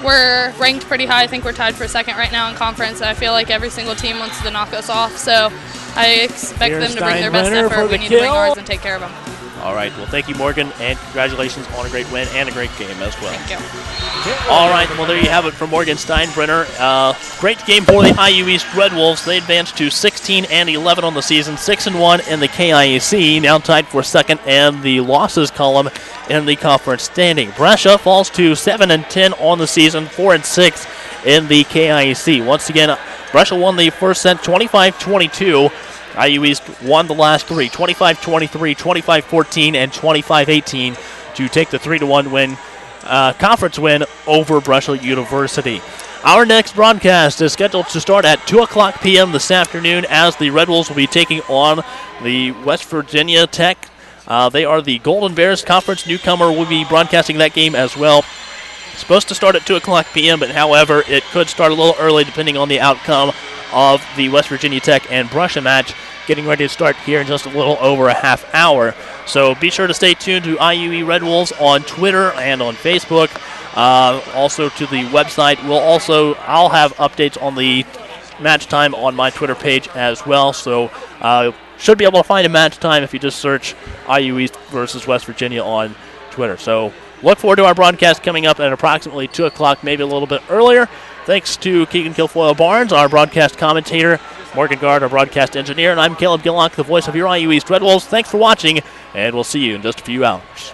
We're ranked pretty high. I think we're tied for second right now in conference, and I feel like every single team wants to knock us off, so I expect them to bring their best effort. We need to bring ours and take care of them. All right, well, thank you, Morgan, and congratulations on a great win and a great game as well. Thank you. All right, well, there you have it from Morgan Steinbrenner. Great game for the IU East Red Wolves. They advanced to 16-11 on the season, 6-1 in the KIAC, now tied for second and the losses column in the conference standing. Brescia falls to 7-10 on the season, 4-6 in the KIAC. Once again, Brescia won the first set 25-22. IU East won the last three, 25-23, 25-14, and 25-18 to take the 3-1 win, conference win over Brescia University. Our next broadcast is scheduled to start at 2 o'clock p.m. this afternoon as the Red Wolves will be taking on the West Virginia Tech. They are the Golden Bears conference newcomer. We'll be broadcasting that game as well. Supposed to start at 2 o'clock p.m., but however, it could start a little early depending on the outcome of the West Virginia Tech and Brescia match, getting ready to start here in just a little over a half hour. So be sure to stay tuned to IUE Red Wolves on Twitter and on Facebook. Also to the website. I'll have updates on the match time on my Twitter page as well. So should be able to find a match time if you just search IU East versus West Virginia on Twitter. So look forward to our broadcast coming up at approximately 2 o'clock, maybe a little bit earlier. Thanks to Keegan Kilfoyle Barnes, our broadcast commentator, Morgan Gard, our broadcast engineer, and I'm Caleb Gillock, the voice of your IU East Red Wolves. Thanks for watching, and we'll see you in just a few hours.